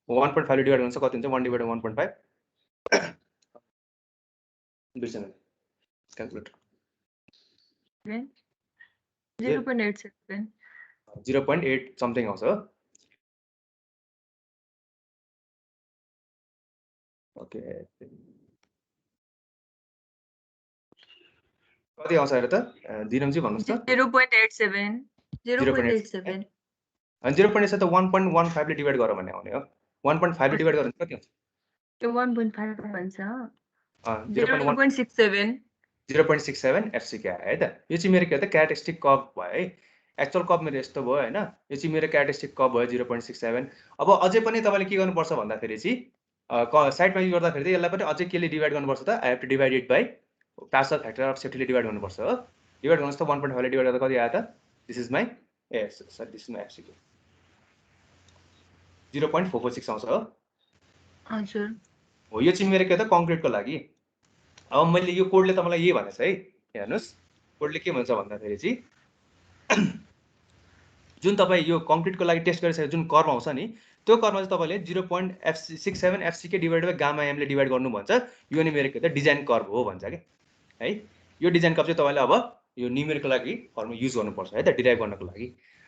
1.5ले डिभाइड गर्छ कति हुन्छ 1/1.5 बिर्सेन क्यालकुलेटर 0.8 समथिङ आउँछ हो ओके कति आउँछ अरे त दिनमजी भन्नुस् त 0.87 0.87 अनि 0.87 त 1.15 ले डिवाइड गर भन्ने आउने हो 1.5 ले डिवाइड गर्नु कति आउँछ त्यो 1.5 भन्छ 0.67 FCK है त यो चाहिँ मेरो के हो त क्यारेक्टरिस्टिक कर्व भयो है एक्चुअल कर्व मेरो यस्तो भयो हैन यो चाहिँ मेरो क्यारेक्टरिस्टिक कर्व भयो 0.67 अब अझै पनि तपाईले के गर्नुपर्छ भन्दाखेरि चाहिँ साइडमा युज गर्दाखेरि चाहिँ यसलाई पनि अझै केले डिवाइड गर्नुपर्छ त I have to divide it by partial factor of सेफ्टीले डिवाइड गर्नुपर्छ हो डिवाइड गर्नुहोस् त 1.5 ले डिवाइड गर्दा कति आयो त this is my sir this is my FCK 0.446 आउँछ हो हजुर हो यो चाहिँ मेरो के त कङ्क्रिटको लागि अब मैले यो कोडले तपाईलाई यही भनेछ है हेर्नुस् कोडले के भन्छ भन्दाखेरि चाहिँ जुन तपाईँ यो कङ्क्रिटको लागि टेस्ट गरिसकेको जुन कर्व आउँछ नि त्यो कर्वमा चाहिँ तपाईँले 0.67 FCK डिभाइड बाई गामा एमले डिभाइड गर्नु भन्छ यो नै मेरो के त डिजाइन कर्व हो भन्छ कि है यो डिजाइन कर्व चाहिँ तपाईँले अब यो न्युमेरिकको लागि फर्मुला युज गर्नुपर्छ है त डिराइभ गर्नको लागि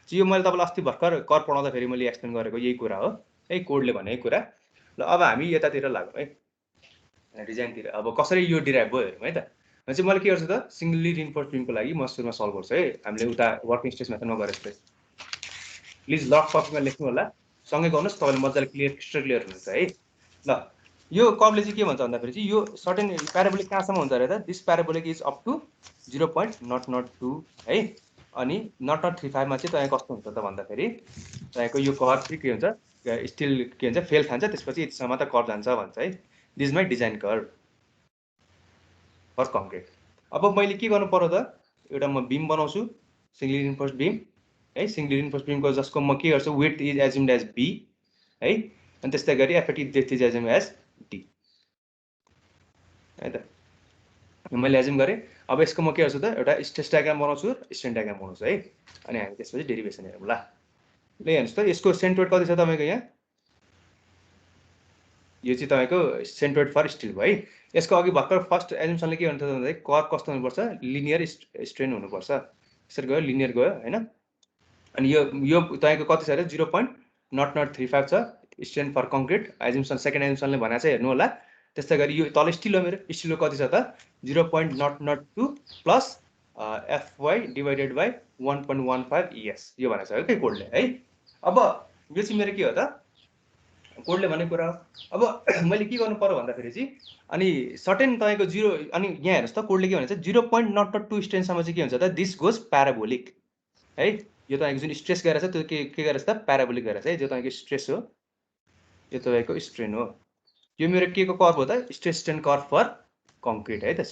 यो मैले तपाईँलाई अस्ति भर्खर कर्व पढाउँदाखेरि मैले एक्सप्लेन गरेको यही कुरा हो है कोडले भनेको कुरा ल अब हामी यतातिर लागौँ है डिजाइनतिर अब कसरी यो डिराइभ भयो हेरौँ है त चाहिँ मैले के गर्छु त सिङ्गली रिइन्फोर्स बिमको लागि म सुरुमा सल्भ गर्छु है हामीले उता वर्किङ स्ट्रेस मेथडमा गरेर जस्तै प्लिज लक कपीमा लेख्नु होला सँगै गर्नुहोस् तपाईँले मजाले क्लियर हुनुहुन्छ है ल यो कर्वले चाहिँ के भन्छ भन्दाखेरि चाहिँ यो सर्टेन प्याराबोलिक कहाँसम्म हुन्छ अरे त this parabolic is up to 0.002 है अनि 0.35 मा चाहिँ तपाईँ कस्तो हुन्छ त भन्दाखेरि तपाईँको यो कर्व चाहिँ के हुन्छ स्टिल के भन्छ फेल खान्छ त्यसपछि यतिसम्म त कर्व जान्छ भन्छ है this my design curve for concrete अब मैले के गर्नु पर्यो त एउटा म बिम बनाउँछु सिङ्गली रिइन्फोर्स्ड बिम है सिङ्गली रिइन्फोर्स्ड बिमको जसको म के गर्छु width is assumed as b है अनि त्यस्तै गरी effective depth is assumed as d है त मैले एज्युम गरेँ अब यसको म के गर्छु त एउटा स्ट्रेस डायग्राम बनाउँछु स्ट्रेन डायग्राम बनाउँछु है अनि हामी त्यसपछि डेरिभेसन हेरौँ ल हेर्नुहोस् त यसको सेन्ट्रोइड कति छ तपाईँको यहाँ यो चाहिँ तपाईँको सेन्ट्रोइड फर स्टिल भयो है यसको अघि भर्खर फर्स्ट एजुम्सनले के भन्नु भन्दाखेरि कर्व कस्तो हुनुपर्छ लिनियर स्ट्रेन हुनुपर्छ यसरी गयो लिनियर गयो होइन अनि यो तपाईँको कति छ अरे 0.0035 छ strain for concrete assumption second एजुम्सनले भनेको छ हेर्नु होला त्यस्तै गरी यो तल स्टिल हो मेरो स्टिलको कति छ त 0.002 plus FY divided by 1.15 ES यो भनेको छ है कोडले है अब यो चाहिँ मेरो के हो त कोडले भनेको कुरा अब मैले के गर्नु पर्यो भन्दाखेरि चाहिँ अनि सर्टेन तपाईँको जिरो अनि यहाँ हेर्नुहोस् त कोडले के भन्छ 0.02 स्ट्रेनसम्म चाहिँ के हुन्छ त दिस गोज प्याराबोलिक है यो तपाईँको जुन स्ट्रेस गएर छ त्यो के गरेछ त प्याराबोलिक गरेछ है जो तपाईँको स्ट्रेस हो यो तपाईँको स्ट्रेन हो यो मेरो के को कर्व हो त stress strain curve for concrete है त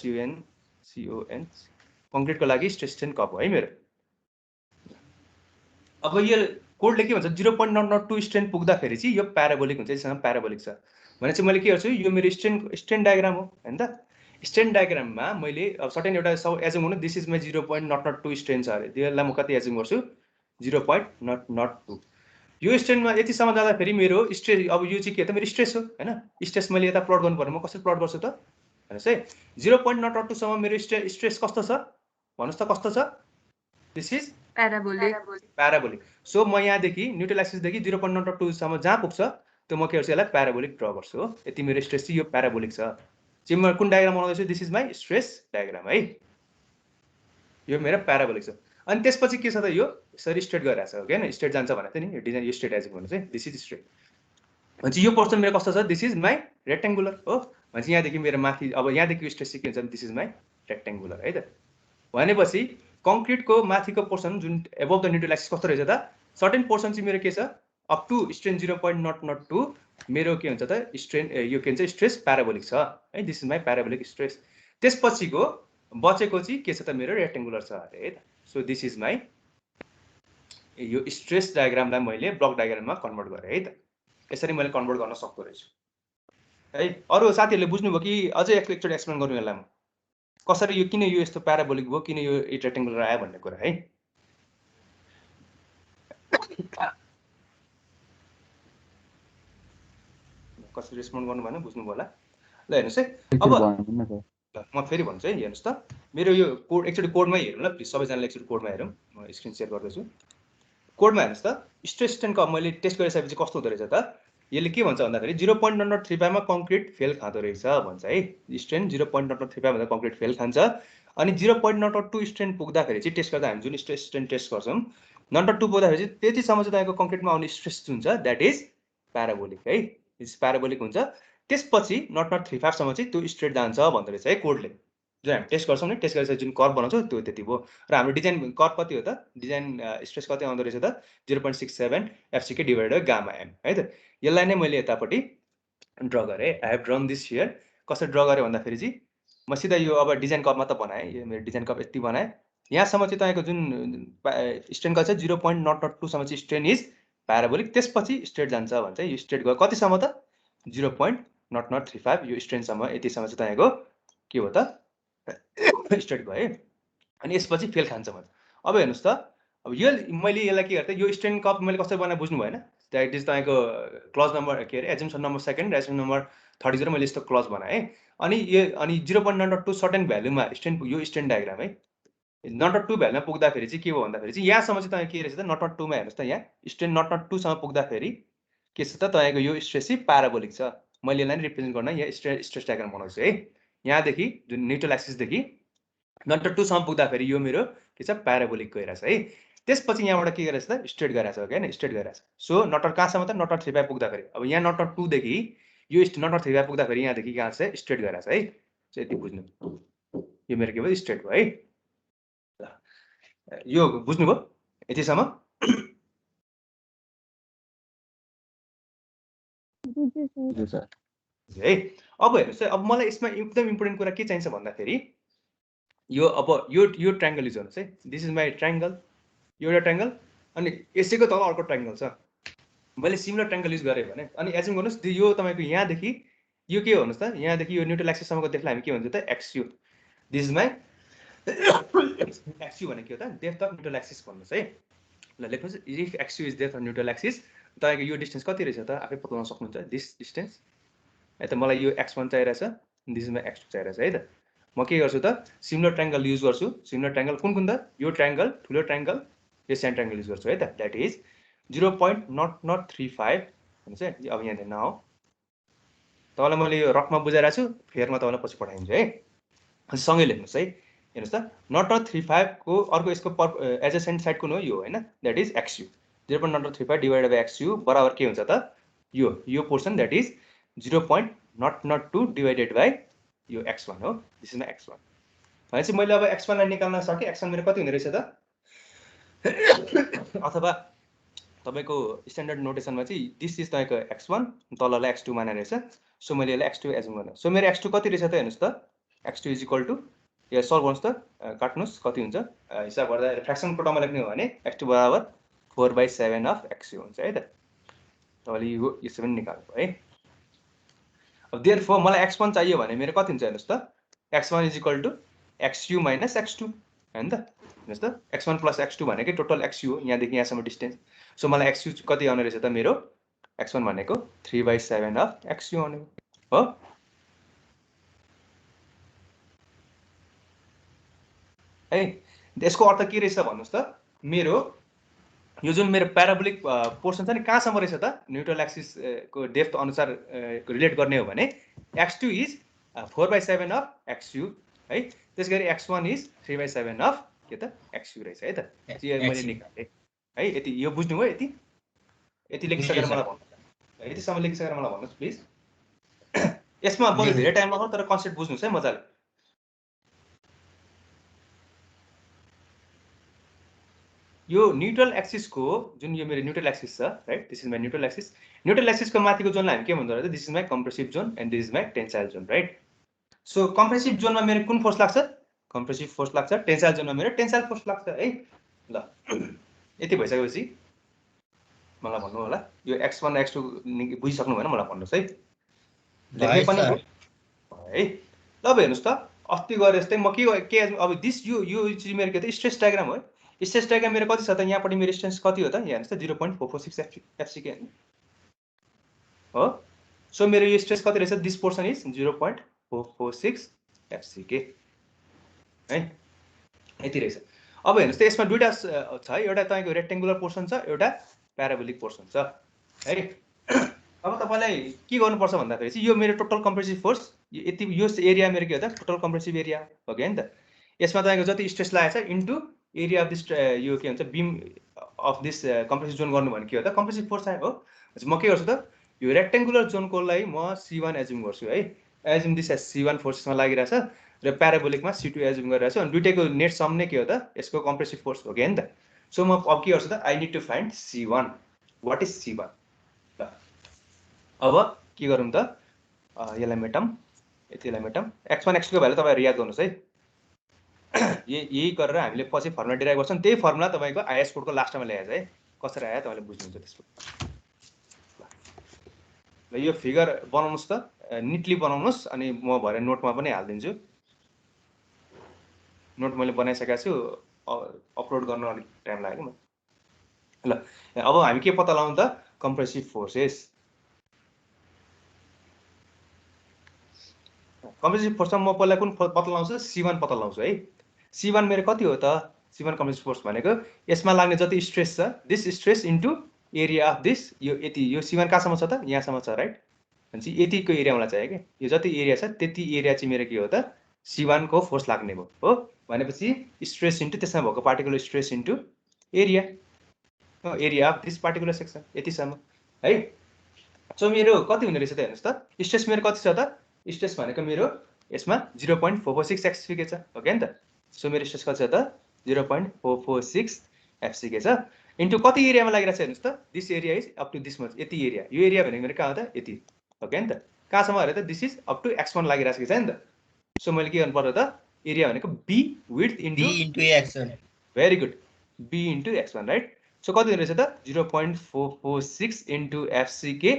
CON कङ्क्रिटको लागि स्ट्रेस स्ट्रेन कर्व है मेरो अब यो कोडले के भन्छ 0.002 स्ट्रेन पुग्दाखेरि चाहिँ यो प्याराबोलिक हुन्छ यससँग प्याराबोलिक छ भने चाहिँ मैले के गर्छु यो मेरो स्ट्रेन डायग्राम हो हैन त स्ट्रेन डायग्राममा मैले अब सर्टेन एउटा एजुम गर्नु दिस इज माई 0.002 स्ट्रेन छ अरे त्यसलाई म कति एजुम गर्छु 0.002 यो स्ट्रेनमा यतिसम्म जाँदाखेरि मेरो स्ट्रेस अब यो चाहिँ के त मेरो स्ट्रेस हो हैन स्ट्रेस मैले यता प्लट गर्नु पर्यो म कसरी प्लट गर्छु त हेर्नुहोस् है 0.002 सम्म मेरो स्ट्रेस कस्तो छ भन्नुहोस् त कस्तो छ दिस इज प्याराबोलिक सो म यहाँदेखि न्युट्रल एक्सिसदेखि 0.02 सम्म जहाँ पुग्छ त्यो म के गर्छु यसलाई प्याराबोलिक ड्र गर्छु हो यति मेरो स्ट्रेस चाहिँ यो प्याराबोलिक छ चाहिँ म कुन डायग्राम बनाउँदैछु this is my stress diagram है यो मेरो प्याराबोलिक छ अनि त्यसपछि के छ त यो यसरी स्ट्रेट गरिरहेको छ ओके हैन स्ट्रेट जान्छ भनेको थियो नि यो डिजाइन यो स्ट्रेट एजिङ गर्नु चाहिँ दिस इज स्ट्रेट भनेपछि यो पोर्सन मेरो कस्तो छ दिस इज माई रेक्टेङ्गुलर हो भनेपछि यहाँदेखि मेरो माथि अब यहाँदेखि स्ट्रेस चाहिँ के हुन्छ दिस इज माई रेक्टेङ्गुलर है त भनेपछि कङ्क्रिटको माथिको पोर्सन जुन एबभ द न्युट्रल एक्सिस कस्तो रहेछ त सर्टेन पोर्सन चाहिँ मेरो के छ अप टु स्ट्रेन 0.002 मेरो के हुन्छ त स्ट्रेन यो के भन्छ स्ट्रेस प्याराबोलिक छ है दिस इज माई प्याराबोलिक स्ट्रेस त्यसपछिको बचेको चाहिँ के छ त मेरो रेक्टेङ्गुलर छ अरे है त सो दिस इज माई यो स्ट्रेस डायग्रामलाई मैले ब्लक डायग्राममा कन्भर्ट गरेँ है त यसरी मैले कन्भर्ट गर्न सक्दो रहेछु है अरू साथीहरूले बुझ्नुभयो कि अझै एकचोटि एक्सप्लेन गर्नु यसलाई म कसरी यो किन यो यस्तो प्याराबोलिक भयो किन यो रेक्टेङ्गुलर आयो भन्ने कुरा है कसरी रेस्पोन्ड गर्नु भएन बुझ्नुभयो होला ल हेर्नुहोस् है अब म फेरि भन्छु है हेर्नुहोस् त मेरो यो कोड एकचोटि कोडमै हेरौँ ल प्लिज सबैजनाले एकचोटि कोडमा हेरौँ म स्क्रिन सेयर गर्दैछु कोडमा हेर्नुहोस् त स्ट्रेस स्ट्रेनको मैले टेस्ट गरिसकेपछि कस्तो हुँदो रहेछ त यसले के भन्छ भन्दाखेरि 0.035 मा कङ्क्रिट फेल खाँदो रहेछ भन्छ है। स्ट्रेन 0.035 भन्दा कङ्क्रिट फेल खान्छ। अनि 0.02 स्ट्रेन पुग्दाखेरि चाहिँ टेस्ट गर्दा हामी जुन स्ट्रेन टेस्ट गर्छौँ 0.2 पुग्दाखेरि चाहिँ त्यतिसम्म चाहिँ तपाईँको कङ्क्रिटमा आउने स्ट्रेस हुन्छ द्याट इज प्याराबोलिक है। प्याराबोलिक हुन्छ। त्यसपछि 0.35 सम्म चाहिँ त्यो स्ट्रेट जान्छ भन्दो रहेछ है कोडले। जुन हामी टेस्ट गर्छौँ नि, टेस्ट गरेर जुन कर्भ बनाउँछौँ त्यो त्यति भयो। र हाम्रो डिजाइन कर्भ कति हो त? डिजाइन स्ट्रेस कति आउँदो रहेछ त? 0.67 FCK divided by gamma m है त। यसलाई नै मैले यतापट्टि ड्र गरेँ। I have drawn this here. कसरी ड्र गरेँ भन्दाखेरि चाहिँ म सिधा यो अब डिजाइन कर्भमा त बनाएँ। यो मेरो डिजाइन कर्भ यति बनाएँ। यहाँसम्म चाहिँ तपाईँको जुन स्ट्रेन कति छ 0.002 सम्म चाहिँ स्ट्रेन इज प्याराबोलिक। त्यसपछि स्ट्रेट जान्छ भन्छ। यो स्ट्रेट गयो कतिसम्म त? 0.0035 यो स्ट्रेनसम्म, यतिसम्म चाहिँ तपाईँको के हो त? स्ट्रेट भयो है। अनि यसपछि फेल खान्छ भन्छ। अब हेर्नुहोस् त, अब यो मैले यसलाई के गरेँ, यो स्ट्रेन कप मैले कसरी बनाए बुझ्नु भएन? द्याट इज तपाईँको क्लज नम्बर के अरे एजम्सन नम्बर 2 र एजम्सन नम्बर 30 मैले यस्तो क्लज बनाएँ। अनि यो 0.02 सर्टेन भ्यालुमा स्ट्रेन, यो स्ट्रेन डायग्राम है। 0.2 भ्यालुमा पुग्दाखेरि चाहिँ के हो भन्दाखेरि चाहिँ यहाँसम्म चाहिँ तपाईँ के रहेछ त 0.2 मा हेर्नुहोस् त, यहाँ स्ट्रेन 0.2 सम्म पुग्दाखेरि के छ त तपाईँको यो स्ट्रेस चाहिँ प्याराबोलिक छ। मैले यसलाई रिप्रेजेन्ट गर्न यहाँ स्ट्रेस डायग्राम बनाउँछु है। यहाँदेखि जुन न्युट्रल एक्सिसदेखि 0.2 सम्म पुग्दाखेरि यो मेरो के छ प्याराबोलिक गइरहेछ है। त्यसपछि यहाँबाट के गरेछ त स्ट्रेट गइरहेछ हैन, स्ट्रेट गइरहेछ। सो 0.2 कहाँसम्म त 0.35 पुग्दाखेरि, अब यहाँ 0.2 देखि यो 0.35 पुग्दाखेरि यहाँदेखि कहाँ छ स्ट्रेट गइरहेछ है। सो यति बुझ्नु, यो मेरो के भयो स्ट्रेट भयो है। ल यो बुझ्नुभयो यतिसम्म? है। अब हेर्नुहोस् है, अब मलाई यसमा एकदम इम्पोर्टेन्ट कुरा के चाहिन्छ भन्दाखेरि यो अब यो ट्रायंगल युज गर्नुहोस् है। दिस इज माई ट्रायंगल, यो एउटा ट्रायंगल अनि यसैको तल अर्को ट्रायंगल छ। मैले सिमिलर ट्रायंगल युज गरेँ भने अनि एज्युम गर्नुहोस् यो तपाईँको यहाँदेखि यो के हो भन्नुहोस् त, यहाँदेखि यो न्युट्रल एक्सिससम्मको डेप्थलाई हामी के भन्छौँ त एक्सयू। दिस इज माई एक्सयू भनेको के हो त डेप्थ अफ न्युट्रल एक्सिस भन्नुहोस् है। ल लेख्नुहोस् if एक्सयू is depth of neutral axis, तपाईँको यो डिस्टेन्स कति रहेछ त आफै पत्ता लगाउन सक्नुहुन्छ। दिस डिस्टेन्स है त, मलाई यो x1 चाहिरहेछ, दिस इज माई x2 चाहिरहेछ है त। म के गर्छु त सिमिलर ट्रायंगल युज गर्छु। सिमिलर ट्रायंगल कुन कुन त? यो ट्रायंगल, ठुलो ट्रायंगल, यो सानो ट्रायंगल युज गर्छु है त। द्याट इज 0.0035 हुन्छ है। अब यहाँ हेर्न हो तपाईँलाई मैले यो रफमा बुझाइरहेको छु, फेरमा तपाईँलाई पछि पठाइदिन्छु है। सँगै लेख्नुहोस् है। हेर्नुहोस् त 0.35 को अर्को यसको एडजेसेन्ट साइड कुन हो? यो होइन, that is x u. 0.035 divided by x u बराबर के हुन्छ त यो portion that is 0.002 divided by यो x1 हो। दिस इज माई x1 भनेपछि मैले अब x1 लाई निकाल्न सकेँ। x1 मेरो कति हुने रहेछ त? अथवा तपाईँको स्ट्यान्डर्ड नोटेसनमा चाहिँ दिस इज तपाईँको x1, तललाई x2 माने रहेछ। सो मैले यसलाई x2 एज्युम गर्ने। सो मेरो x2 कति रहेछ त हेर्नुहोस् त, x2 इज इक्वल टु यो सल्भ गर्नुहोस् त, काट्नुहोस् कति हुन्छ। हिसाब गर्दा फ्र्याक्सनको टर्ममा लेख्ने हो भने x2 बराबर 4/7 अफ एक्सयू हुन्छ है त। तपाईँले यो यसो पनि निकाल्नु है। अब देयरफोर मलाई x1 चाहियो भने मेरो कति हुन्छ हेर्नुहोस् त, x1 is equal to x u minus x2 हैन त। हेर्नुहोस् त x1 प्लस x2 भनेकै टोटल एक्सयू हो, यहाँदेखि यहाँसम्म डिस्टेन्स। सो मलाई एक्सयू कति आउने रहेछ त मेरो? x1 भनेको 3/7 अफ एक्सयू आउने हो। है यसको अर्थ के रहेछ भन्नुहोस् त, मेरो यो जुन मेरो प्याराबोलिक पोर्सन छ नि कहाँसम्म रहेछ त? न्युट्रल एक्सिस को डेप्थ अनुसार रिलेट गर्ने हो भने x2 इज 4/7 अफ एक्सयू है। त्यसगरी x1 इज 3/7 अफ के त एक्सयू रहेछ है त। यो मैले निकालेँ है। यति यो बुझ्नुभयो? यति लेखिसकेर मलाई भन्नुहोस्, यतिसम्म लेखिसकेर मलाई भन्नुहोस् प्लिज। यसमा बरु धेरै टाइम लाग्छ तर कन्सेप्ट बुझ्नुहोस् है मजाले। यो न्युट्रल एक्सिस को जुन यो मेरो न्युट्रल एक्सिस छ right, this is my neutral axis. Neutral axis को माथिको जोनलाई हामी के भन्छौँ त? This is my compressive John and this is my tensile John right. So compressive जोनमा मेरो कुन फोर्स लाग्छ? कम्प्रेसिभ फोर्स लाग्छ। टेन्साइल जोनमा मेरो टेन्साइल फोर्स लाग्छ है। ल यति भइसकेपछि मलाई भन्नु होला यो x1 x2 बुझिसक्नु भएन मलाई भन्नुहोस् है। लेख्ने पनि है। ल अब हेर्नुहोस् त अस्ति गरे जस्तै म के अब दिस यो चाहिँ मेरो के त स्ट्रेस डायग्राम हो। स्ट्रेस डायग्राम मेरो कति छ त? यहाँपट्टि मेरो स्ट्रेस कति हो त? यहाँ हेर्नुहोस् त 0.446 FCK हो। सो मेरो यो स्ट्रेस कति रहेछ? दिस पोर्सन इज 0.446 FCK है। यति रहेछ। अब हेर्नुहोस् त यसमा दुईटा छ है, एउटा तपाईँको रेक्टेङ्गुलर पोर्सन छ, एउटा प्याराबोलिक पोर्सन छ है। अब तपाईँलाई के गर्नुपर्छ भन्दाखेरि चाहिँ यो मेरो टोटल कम्प्रेसिभ फोर्स यति यो एरिया मेरो के हो त टोटल कम्प्रेसिभ एरिया हो कि हैन त यसमा तपाईँको जति स्ट्रेस लागेको छ इन्टु एरिया अफ दिस यो के भन्छ बिम अफ दिस कम्प्रेसिभ जोन गर्नु भने के हो त कम्प्रेसिभ फोर्स आयो हो म के गर्छु त यो रेक्टेङ्गुलर जोनको लागि म C1 एज्युम गर्छु है एज्युम दिस एज C1 फोर्समा लागिरहेछ र प्याराबोलिकमा C2 एज्युम गरिरहेको छु अनि दुइटैको नेट सम नै के हो त यसको कम्प्रेसिभ फोर्स हो कि हैन त सो म अब के गर्छु त I need to find C1 what is C1 ल अब के गरौँ त यसलाई मेटम यतिलाई मेटम x1 x2 को भ्यालु तपाईहरु याद गर्नुस् है यही गरेर हामीले पछि फर्मुला डिराइभ गर्छौं त्यही फर्मुला तपाईको आइएस कोडको लास्टमा ल्याएछ है कसरी आयो तपाईले बुझ्नुहुन्छ त्यसको ल यो फिगर बनाउनुस् त निटली बनाउनुस् अनि म भरे नोटमा पनि हाल्दिन्छु नोट मैले बनाइसकेको छु अपलोड गर्न अलिक टाइम लाग्यो म ल अब हामी के पत्ता लगाउँ त कम्प्रेसिभ फोर्सेस कम्प्रेसिभ फोर्समा म पहिला कुन पत्ता लगाउँछु C1 पत्ता लगाउँछु है C1 मेरो कति हो त C1 कम्प्रेसिभ फोर्स भनेको यसमा लाग्ने जति स्ट्रेस छ this stress into area of this यो यति यो C1 कहाँसम्म छ त यहाँसम्म छ राइट भनेपछि यतिको एरिया मलाई चाहियो कि यो जति एरिया छ त्यति एरिया चाहिँ मेरो के हो त C1 को फोर्स लाग्ने भयो हो भनेपछि स्ट्रेस इन्टु त्यसमा भएको particular stress into area area of this particular section यतिसम्म है सो मेरो कति हुने रहेछ त हेर्नुहोस् त स्ट्रेस मेरो कति छ त स्ट्रेस भनेको मेरो यसमा 0.446 एफसीके छ हो कि हैन त सो मेरो स्ट्रेस कति छ त 0.446 एफसीके छ इन्टु कति एरियामा लागिरहेछ हेर्नुहोस् त this area is up to this much यति एरिया यो एरिया भनेको मेरो कहाँ हो त यति हो कि हैन त कहाँसम्म अरे त this is up to x1 लागिरहेको छ नि त सो मैले के गर्नु पर्यो त एरिया भनेको b width into x1 very good b into x1 right so कति हुने रहेछ त 0.446 into FCK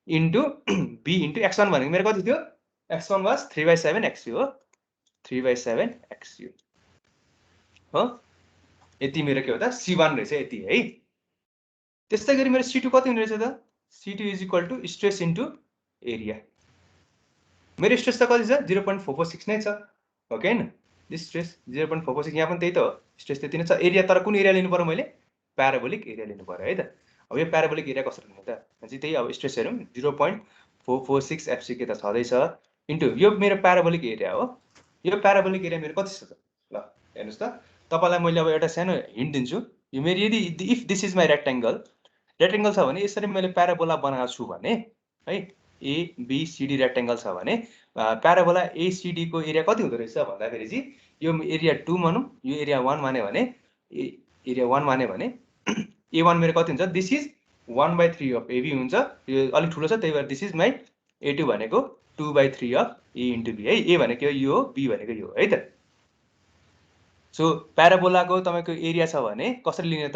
into b into x1 भनेको मेरो कति थियो x1 was 3/7 xu हो 3/7 xu हो यति मेरो के हो त C1 रहेछ यति है त्यस्तै गरी मेरो C2 कति हुने रहेछ त C2 is equal to stress into area मेरो स्ट्रेस त कति छ 0.446 नै छ हो कि हैन दिस स्ट्रेस 0.446 यहाँ पनि त्यही त हो स्ट्रेस त्यति नै छ एरिया तर कुन एरिया लिनु पर्यो मैले प्याराबोलिक एरिया लिनु पर्यो है त अब यो प्याराबोलिक एरिया कसरी लिने त भनेपछि त्यही अब स्ट्रेस हेरौँ 0.446 एफसीके त छँदैछ इन्टु यो मेरो प्याराबोलिक एरिया हो यो प्याराबोलिक एरिया मेरो कति छ त ल हेर्नुहोस् त तपाईलाई मैले अब एउटा सानो हिन्ट दिन्छु यो मेरो यदि if this is my rectangle छ भने यसरी मैले प्याराबोला बनाएको छु भने है ABCD रेक्टेङ्गल छ भने प्याराबोला ACD को एरिया कति हुँदो रहेछ भन्दाखेरि चाहिँ यो एरिया 2 मानौँ यो एरिया 1 माने भने एरिया 1 माने भने A1 मेरो कति हुन्छ दिस इज 1/3 अफ AB हुन्छ यो अलिक ठुलो छ त्यही भएर दिस इज माई A2 भनेको 2/3 अफ A इन्टु B है A भनेको यो हो B भनेको यो है त सो प्याराबोलाको तपाईको एरिया छ भने कसरी लिने त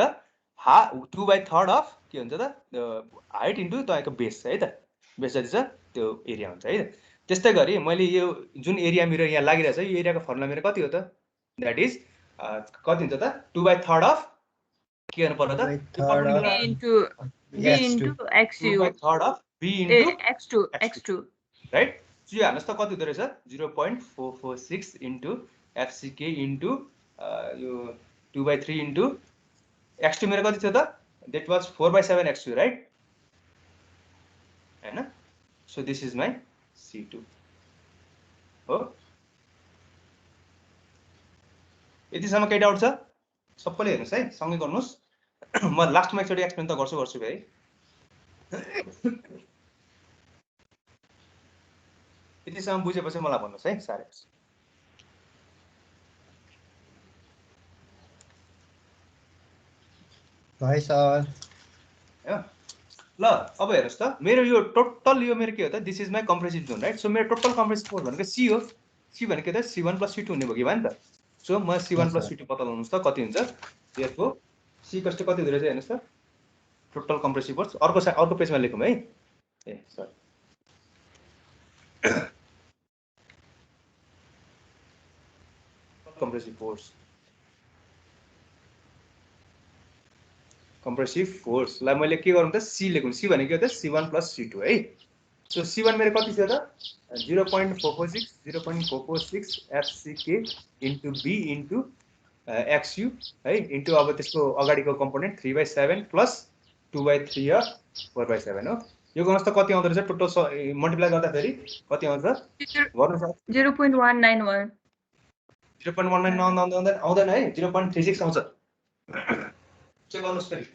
2/3 अफ के हुन्छ त हाइट इन्टु तपाईको बेस है त बेस जति छ त्यो एरिया हुन्छ है त त्यस्तै गरी मैले यो जुन एरिया मेरो यहाँ लागिरहेछ यो एरियाको फर्मुला मेरो कति हो त दैट इज कति हुन्छ त 2/3 अफ के गर्नु पर्यो त B into XU 2/3 of B into X2 right so यो हाल्नुहोस् त कति हुँदो रहेछ 0.446 इन्टु एफसीके इन्टु यो 2/3 इन्टु x2 मेरो कति थियो त that was 4/7 x2 राइट हैन so this is my C2 हो यतिसम्म केही डाउट छ सबैले हेर्नुहोस् है सँगै गर्नुहोस् म लास्टमा एकचोटि एक्सप्लेन त गर्छु है यतिसम्म बुझेपछि मलाई भन्नुहोस् है साह्रै भाइ सर ल अब हेर्नुहोस् त मेरो यो टोटल यो मेरो के हो त this is my compressive John right so मेरो टोटल कम्प्रेसिभ फोर्स भनेको C हो C भनेको त C1 + C2 हुने भयो कि भएन त सो म C1 + C2 पत्ता लगाउनुस् त कति हुन्छ यसको C कस्ट कति हुँदो रहेछ हेर्नुहोस् त टोटल कम्प्रेसिभ फोर्स अर्को पेजमा लेखौँ है ए सरी कम्प्रेसिभ फोर्स लाई मैले के गरौँ त C लेखौँ C भनेको त C1 + C2 है सो C1 मेरो कति थियो त 0.446 एफसीके इन्टु B इन्टु XU है इन्टु अब त्यसको अगाडिको कम्पोनेन्ट 3/7 प्लस 2/3 अफ 4/7 हो यो गर्नुहोस् त कति आउँदो रहेछ टोटल मल्टिप्लाई गर्दाखेरि कति आउँछ गर्नुहोस् 0.191 0.19 आउँदैन है 0.36 आउँछ चेक गर्नुहोस् फेरि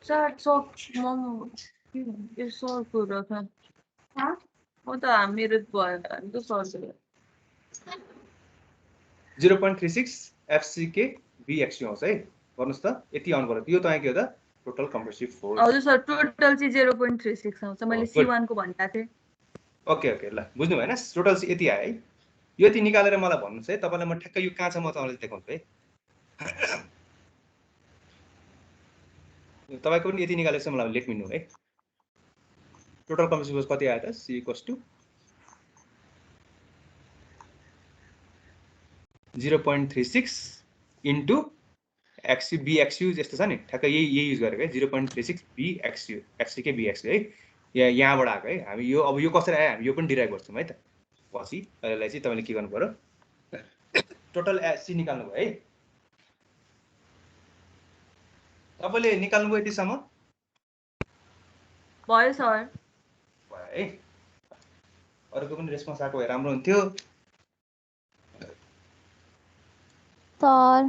सर सो म यो सरको रहेछ हो त मेरो भयो भने त सर 0.36 FCK BXU आउँछ है गर्नुहोस् त यति आउनु पर्यो यो तपाईँ के हो त टोटल कम्प्रेसिभ फोर्स हजुर सर टोटल चाहिँ 0.36 आउँछ मैले C1 को भन्दा थिएँ ओके ओके ल बुझ्नु भएन टोटल चाहिँ यति आयो है यो यति निकालेर मलाई भन्नुहोस् है तपाईँलाई म ठ्याक्कै यो कहाँ छ म तपाईँलाई देखाउँछु है तपाईँको पनि यति निकालेको छ मलाई लेट मी नो है टोटल कम्प्रेसिभ फोर्स कति आयो त C = 0.36 इन्टु XU BXU जस्तो छ नि ठ्याक्कै यही युज गरेको है 0.36 BXU FCK BXU है यहाँबाट आएको है हामी यो अब यो कसरी आयो हामी यो पनि डिराइभ गर्छौँ है त पछि यसलाई चाहिँ तपाईँले के गर्नु पर्यो टोटल C निकाल्नु भयो है तपाईँले निकाल्नु भयो यतिसम्म भयो सर भयो है अरूको पनि रेस्पोन्स आएको भए राम्रो हुन्थ्यो सर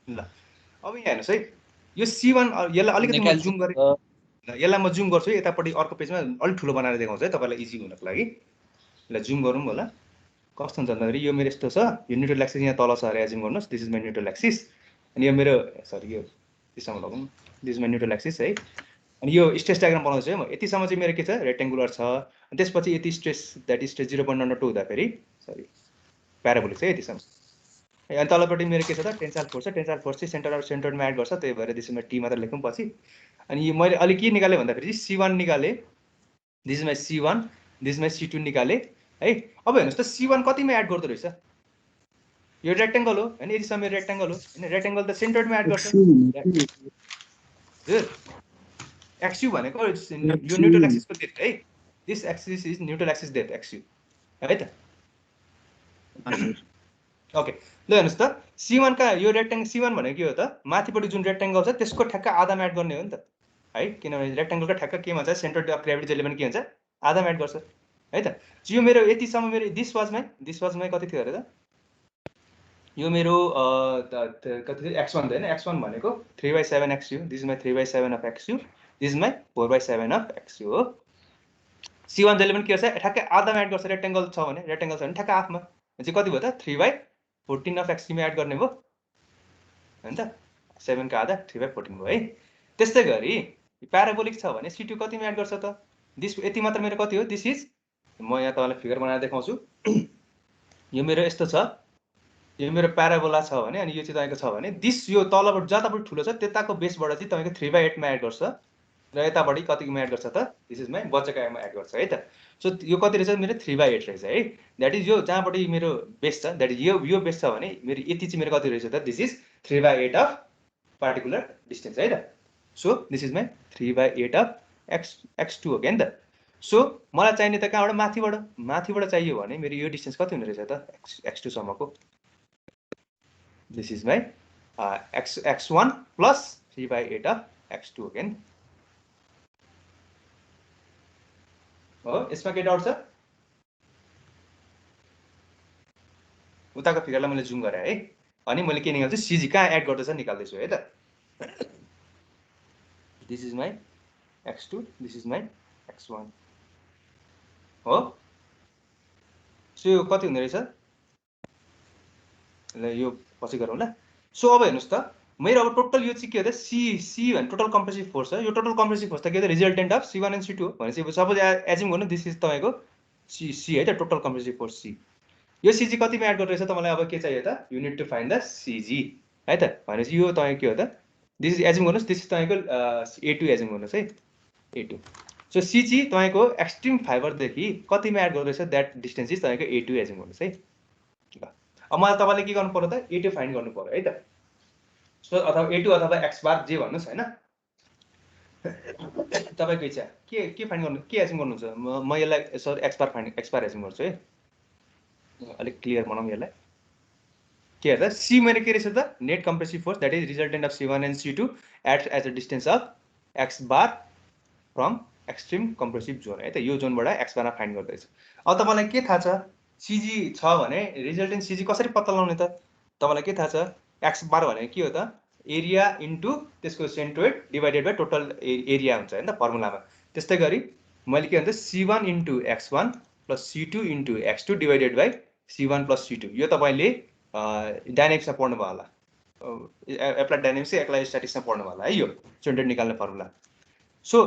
ल अब यहाँ हेर्नुहोस् है यो C1 यसलाई अलिकति म जुम गरेँ यसलाई म जुम गर्छु यतापट्टि अर्को पेजमा अलिक ठुलो बनाएर देखाउँछु है तपाईँलाई इजी हुनको लागि ल जुम गरौँ होला कस्तो हुन्छ भन्दाखेरि यो मेरो यस्तो छ यो न्युट्रल एक्सिस यहाँ तल छ अरे एज्युम गर्नुहोस् this is my neutral axis अनि यो मेरो सरी यो त्यसमा लगाउँ this is my neutral axis है अनि यो स्ट्रेस डायग्राम बनाउँछु है म यतिसम्म चाहिँ मेरो के छ रेक्टेङ्गुलर छ अनि त्यसपछि यति स्ट्रेस द्याट इज स्ट्रेस 0.92 हुँदाखेरि सरी प्याराबोलिक छ है यतिसम्म अनि तलपट्टि मेरो के छ त टेन्साइल फोर्स छ टेन्साइल फोर्स चाहिँ सेन्टरमा एड गर्छ त्यही भएर त्यसमा टी मात्र लेखौँ पछि अनि मैले अलिक के निकालेँ भन्दाखेरि C1 निकालेँ this is my C1 this is my C2 निकालेँ है अब हेर्नुहोस् त C1 कतिमा एड गर्दो रहेछ यो रेक्टेङ्गल हो होइन यतिसम्म मेरो रेक्टेङ्गल हो होइन रेक्टेङ्गल त सेन्टरमा एड गर्छ XU भनेको यो न्युट्रल एक्सिसको डेप्थ है this axis is neutral axis depth XU है त ओके ल हेर्नुहोस् त C1 का यो रेक्टेङ्गल C1 भनेको के हो त माथिपट्टि जुन रेक्टेङ्गल छ त्यसको ठ्याक्क आधामा एड गर्ने हो नि त है किनभने रेक्टेङ्गलको ठ्याक्क के भन्छ सेन्टर अफ ग्राभिटी जहिले पनि के हुन्छ आधामा एड गर्छ है त यो मेरो यतिसम्म मेरो दिस वाज माई कति थियो अरे त यो मेरो कति थियो x1 होइन x1 भनेको 3/7 XU this is my 3/7 of XU this is my 4/7 of XU हो C1 जहिले पनि के गर्छ ठ्याक्कै आधामा एड गर्छ रेक्टेङ्गल छ भने ठ्याक्क हाफमा चाहिँ कति भयो त 3/14 अफ XU मा एड गर्ने भयो होइन त 7 का आधा 3/14 भयो है त्यस्तै गरी प्याराबोलिक छ भने C2 कतिमा एड गर्छ त दिस यति मात्र मेरो कति हो दिस इज म यहाँ तपाईँलाई फिगर बनाएर देखाउँछु यो मेरो यस्तो छ यो मेरो प्याराबोला छ भने अनि यो चाहिँ तपाईँको छ भने दिस यो तलबाट जतापट्टि ठुलो छ त्यताको बेसबाट चाहिँ तपाईँको 3/8 मा एड गर्छ र यतापट्टि कतिकोमा एड गर्छ त दिस इज माई बच्चाकामा एड गर्छ है त सो यो कति रहेछ मेरो 3/8 रहेछ है द्याट इज यो जहाँपट्टि मेरो बेस छ द्याट इज यो बेस छ भने मेरो यति चाहिँ मेरो कति रहेछ त this is 3/8 of particular distance है त so this is my 3/8 of x2 हो क्या नि त सो मलाई चाहिने त कहाँबाट माथिबाट चाहियो भने मेरो यो डिस्टेन्स कति हुने रहेछ त x2 सम्मको this is my x1 plus 3/8 of x2 हो क्या नि हो यसमा के डाउट छ उताको फिगरलाई मैले जुम गरेँ है अनि मैले के निकाल्छु CG कहाँ एड गर्दैछ निकाल्दैछु है त this is my x2 this is my x1 हो सो यो कति हुने रहेछ ल यो पछि गरौँ ल सो अब हेर्नुहोस् त मेरो अब टोटल यो चाहिँ के हो त C भने टोटल कम्प्रेसिभ फोर्स हो यो टोटल कम्प्रेसिभ फोर्स त के हो त resultant of C1 and C2 भनेपछि सपोज एज्युम गर्नु दिस इज तपाईँको C है त टोटल कम्प्रेसिभ फोर्स C यो CG कतिमा एड गर्दो रहेछ तपाईँलाई अब के चाहियो त you need to find the CG है त भनेपछि यो तपाईँको के हो त दिस इज एज्युम गर्नुहोस् दिस इज तपाईँको A2 एज्युम गर्नुहोस् है A2 सो CG तपाईँको एक्सट्रिम फाइबरदेखि कतिमा एड गर्दो रहेछ द्याट डिस्टेन्स इज तपाईँको A2 एज्युम गर्नुहोस् है ल अब मलाई तपाईँले के गर्नु पर्यो त A2 फाइन्ड गर्नु पर्यो है त सो अथवा A2 अथवा x बार जे भन्नुहोस् होइन तपाईँको इच्छा के फाइन्ड गर्नु के एज्युम गर्नुहुन्छ म यसलाई सर x बार एज्युम गर्छु है अलिक क्लियर बनाऊँ यसलाई के हेर्दा C मेरो के रहेछ त net compressive force that is resultant of C1 and C2 at as a distance of x bar from extreme compressive zone है त। यो जोनबाट एक्स बारमा फाइन्ड गर्दैछ। अब तपाईँलाई के थाहा छ सिजी छ भने रिजल्टेन्ट सिजी कसरी पत्ता लगाउने त? तपाईँलाई के थाहा छ एक्स बार भनेको के हो त? एरिया इन्टु त्यसको centroid divided by total area हुन्छ होइन त फर्मुलामा। त्यस्तै गरी मैले के भन्छ C1 into x1 plus C2 into x2 divided by C1 plus C2। यो तपाईँले डाइनामिक्समा पढ्नुभयो होला, एप्लाइड डाइनामिक्स एप्लाइड स्ट्याटिक्समा पढ्नुभयो होला है, यो सेन्ट्रोइड निकाल्ने फर्मुला। सो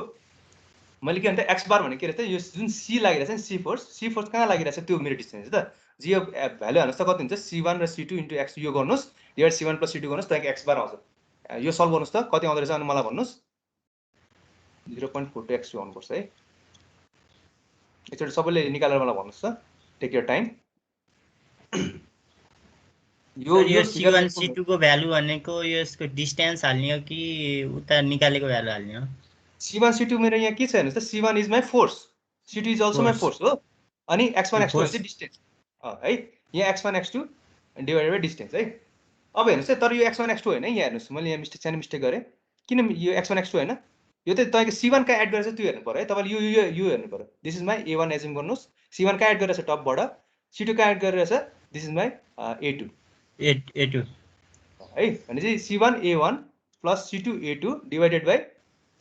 मैले के भन्छ एक्स बार भने के रहेछ, यो जुन सी लागिरहेछ नि सी फोर्स कहाँ लागिरहेछ त्यो मेरो डिस्टेन्स है त। जी भ्यालु हाल्नुहोस् त कति हुन्छ C1 र C2 इन्टु एक्स यो गर्नुहोस् डिभाइड C1 प्लस C2 गर्नुहोस् तपाईँको एक्स बार आउँछ। यो सल्भ गर्नुहोस् त कति आउँदो रहेछ अनि मलाई भन्नुहोस्। 0.42 x2 आउनुपर्छ है। एकचोटि सबैले निकालेर मलाई भन्नुहोस् त, टेक यर टाइम। यो C1 C2 को भ्यालु भनेको यसको डिस्टेन्स हाल्ने हो कि उता निकालेको भ्यालु हाल्ने हो? C1 C2 मेरो यहाँ के छ हेर्नुहोस् त, C1 is my force, C2 is also my force हो, अनि x1 x2 चाहिँ डिस्टेन्स है। यहाँ x1 x2 divided by distance है। अब हेर्नुहोस् है, तर यो x1 x2 होइन, यहाँ हेर्नुहोस् मैले यहाँ सानो मिस्टेक गरेँ। किन यो x1 x2 होइन, यो त तपाईँको C1 कहाँ एड गरेर त्यो हेर्नु पऱ्यो है तपाईँले। यो हेर्नु पऱ्यो, this is my A1 assume गर्नुहोस्। C1 कहाँ एड गरेर छ टपबाट, C2 कहाँ एड गरेर छ, दिस इज माई A2 है। भने चाहिँ C1 A1 plus C2 A2 divided by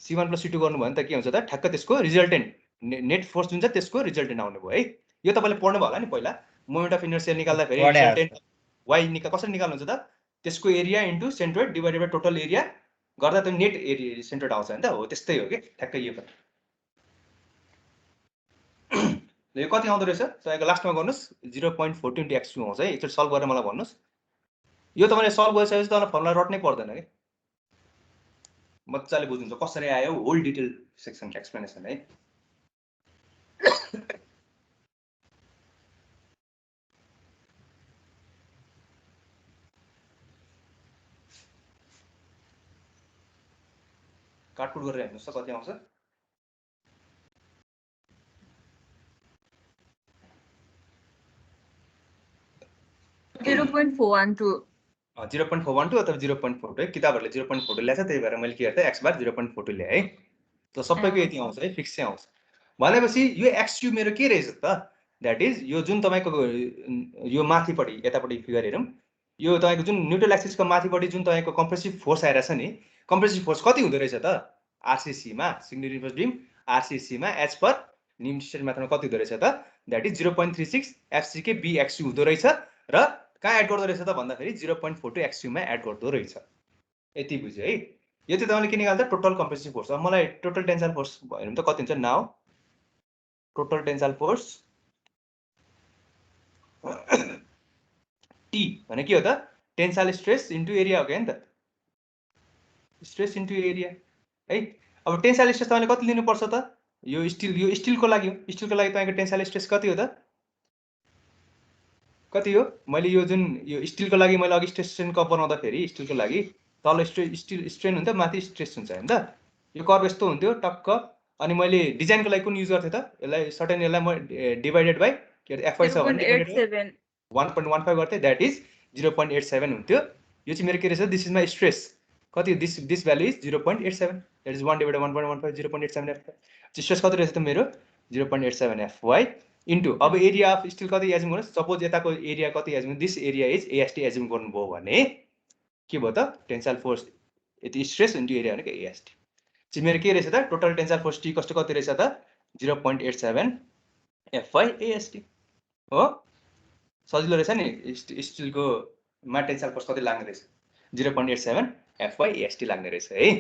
C1 plus C2 गर्नुभयो भने त के हुन्छ त, ठ्याक्क त्यसको रिजल्टेन्ट नेट फोर्स जुन छ त्यसको रिजल्टेन्ट आउने भयो है। यो तपाईँले पढ्नुभयो होला नि पहिला, मोमेन्ट अफ इनर्सिया निकाल्दाखेरि रिजल्टेन्ट वाइ कसरी निकाल्नुहुन्छ त, त्यसको area into centroid divided by total area गर्दा त नेट एरिया सेन्ट्रोइड आउँछ नि त। हो त्यस्तै हो कि ठ्याक्कै यो पनि। यो कति आउँदो रहेछ तपाईँको लास्टमा गर्नुहोस् 0.42 इन्टु x2 आउँछ है। एकचोटि सल्भ गरेर मलाई भन्नुहोस्। यो तपाईँले सल्भ गरिसकेपछि तपाईँलाई फर्मुला रट्नै पर्दैन कि, मजाले बुझ्नुहुन्छ कसरी आयो होल डिटेल सेक्सन एक्सप्लेनेसन है। काटकुट गरेर हेर्नुहोस् त कति आउँछ। 0.412 0.412 अथवा 0.42 है। किताबहरूले 0.42 ल्याएको छ, त्यही भएर मैले के गरेँ एक्स बार 0.42 ल्याएँ है। त सबैको यति आउँछ है, फिक्स चाहिँ आउँछ। भनेपछि यो एक्सक्यू मेरो के रहेछ त, द्याट इज यो जुन तपाईँको यो माथिपट्टि यतापट्टि फिगर हेरौँ, यो तपाईँको जुन न्युट्रल एक्सिसको माथिपट्टि जुन तपाईँको कम्प्रेसिभ फोर्स आइरहेछ नि, कम्प्रेसिभ फोर्स कति हुँदो रहेछ त आरसिसीमा, सिग्नल रिन्फोर्स्ड बिम आरसिसीमा एज पर निम्न मात्रामा कति हुँदो रहेछ त, द्याट इज 0.36 एफसीके बिएक्सयू हुँदो रहेछ। र कहाँ एड गर्दो रहेछ त भन्दाखेरि 0.42 एक्सयूमा एड गर्दो रहेछ। यति बुझ्यो है। यो चाहिँ तपाईँले के निकाल्दा टोटल कम्प्रेसिभ फोर्स। अब मलाई टोटल टेन्साइल फोर्स हेर्नु त कति हुन्छ। Now total tensile force T भने के हो त, टेन्साइल स्ट्रेस इन्टु एरिया हो क्या नि त, स्ट्रेस इन्टु एरिया है। अब टेन्साइल स्ट्रेस तपाईँले कति लिनुपर्छ त, यो स्टिलको लागि हो, स्टिलको लागि तपाईँको टेन्साइल स्ट्रेस कति हो त, कति हो। मैले यो जुन यो स्टिलको लागि मैले अघि स्ट्रेस स्ट्रेन कर्भ बनाउँदाखेरि स्टिलको लागि तल स्टिल स्ट्रेन हुन्छ, माथि स्ट्रेस हुन्छ होइन त। यो कर्भ यस्तो हुन्थ्यो टक्क। अनि मैले डिजाइनको लागि कुन युज गर्थेँ त, यसलाई सर्टेन यसलाई म डिभाइडेड बाई के अरे एफवाई छ भने 1.15 गर्थेँ, द्याट इज 0.87 हुन्थ्यो। यो चाहिँ मेरो के रहेछ, दिस इज माई स्ट्रेस कति, this value is 0.87, that is 1 divided 1.15 0.87 F. Stress कति रहेछ त मेरो 0.87 एफवाई इन्टु अब एरिया अफ स्टिल कति एज्युम गर्नुहोस्। सपोज यताको एरिया कति assume, this area is AST assume गर्नुभयो भने के भयो त, टेन्साइल फोर्स यति स्ट्रेस इन्टु एरिया भनेको एएसटी चाहिँ मेरो के रहेछ त, टोटल टेन्साइल फोर्स टी कस्तो कति रहेछ त 0.87 एफवाई एएसटी हो। सजिलो रहेछ नि, स्टिलको मा टेन्साइल फोर्स कति लाग्ने रहेछ 0.87 एफवाई एएसटी लाग्ने रहेछ है।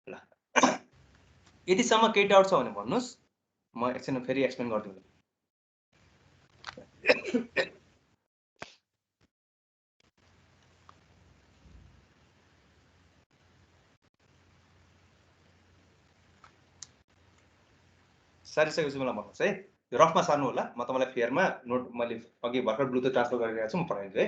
ल यतिसम्म केही डाउट छ भने भन्नुहोस्, म एकछिन फेरि एक्सप्लेन गरिदिन्छु। सारिसकेपछि मलाई भन्नुहोस् है, यो रफमा सार्नु होला। म तपाईँलाई फेयरमा नोट मैले अघि भर्खर ब्लुटुथ ट्रान्सफर गरिरहेको छु, म पठाइदिन्छु है।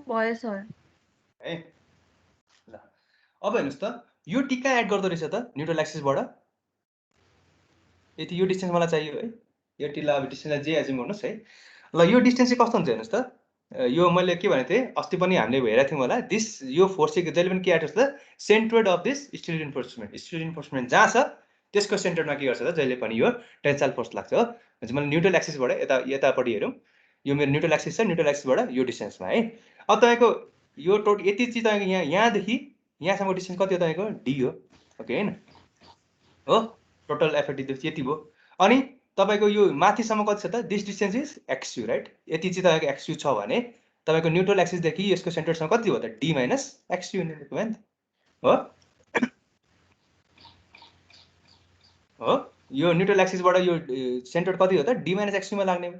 भयो सर है ल अब हेर्नुहोस् त यो टिका एड गर्दो रहेछ त न्युट्रल एक्सिसबाट यति यो डिस्टेन्स मलाई चाहियो है यो टिला अब डिस्टेन्सलाई जे एज्युम गर्नुहोस् है ल यो डिस्टेन्स चाहिँ कस्तो हुन्छ हेर्नुहोस् त यो मैले के भनेको थिएँ अस्ति पनि हामीले हेरेको थियौँ होला दिस यो फोर्स चाहिँ जहिले पनि के एड गर्छ त centroid of this still reinforcement जहाँ छ त्यसको सेन्टरमा के गर्छ त जहिले पनि यो टेन्साइल फोर्स लाग्छ हो भनेपछि मैले न्युट्रल एक्सिसबाट यतापट्टि हेरौँ यो मेरो न्युट्रल एक्सिस छ न्युट्रल एक्सिसबाट यो डिस्टेन्समा है अब तपाईँको यो यति चाहिँ तपाईँको यहाँदेखि यहाँसम्म डिस्टेन्स कति हो तपाईँको डी हो ओके होइन हो टोटल एफर्ट यति भयो अनि तपाईँको यो माथिसम्म कति छ त दिस डिस्टेन्स इज एक्सयु राइट यति चाहिँ तपाईँको एक्सयु छ भने तपाईँको न्युट्रल एक्सिसदेखि यसको सेन्टरसम्म कति हो त डी माइनस एक्सयु भयो नि हो हो यो न्युट्रल एक्सिसबाट यो सेन्टर कति हो त डी माइनस एक्सयुमा लाग्ने हो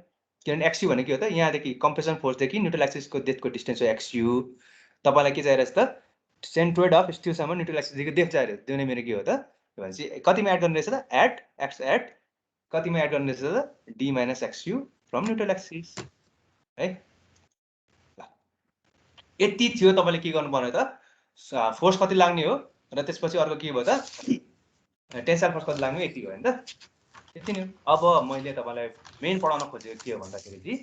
किनभने एक्सयु भने के हो त यहाँदेखि कम्प्रेसन फोर्सदेखि न्युट्रल एक्सिसको डेथको डिस्टेन्स हो एक्सयु तपाईँलाई के चाहिरहेछ त सेन्ट्रोइड अफ स्टिलसम्म न्युट्रल एक्सिसदेखि डेथ चाहिरहेछ त्यो नै मेरो के हो त भनेपछि कतिमा एड गर्ने रहेछ त एट एक्स एट कतिमा एड गर्ने रहेछ त D minus x u from neutral axis है यति थियो तपाईँले के गर्नु पर्ने त फोर्स कति लाग्ने हो र त्यसपछि अर्को के भयो त टेन्साइल फोर्स कति लाग्ने यति हो होइन त यति नै हो अब मैले तपाईँलाई मेन पढाउन खोजेको के हो भन्दाखेरि चाहिँ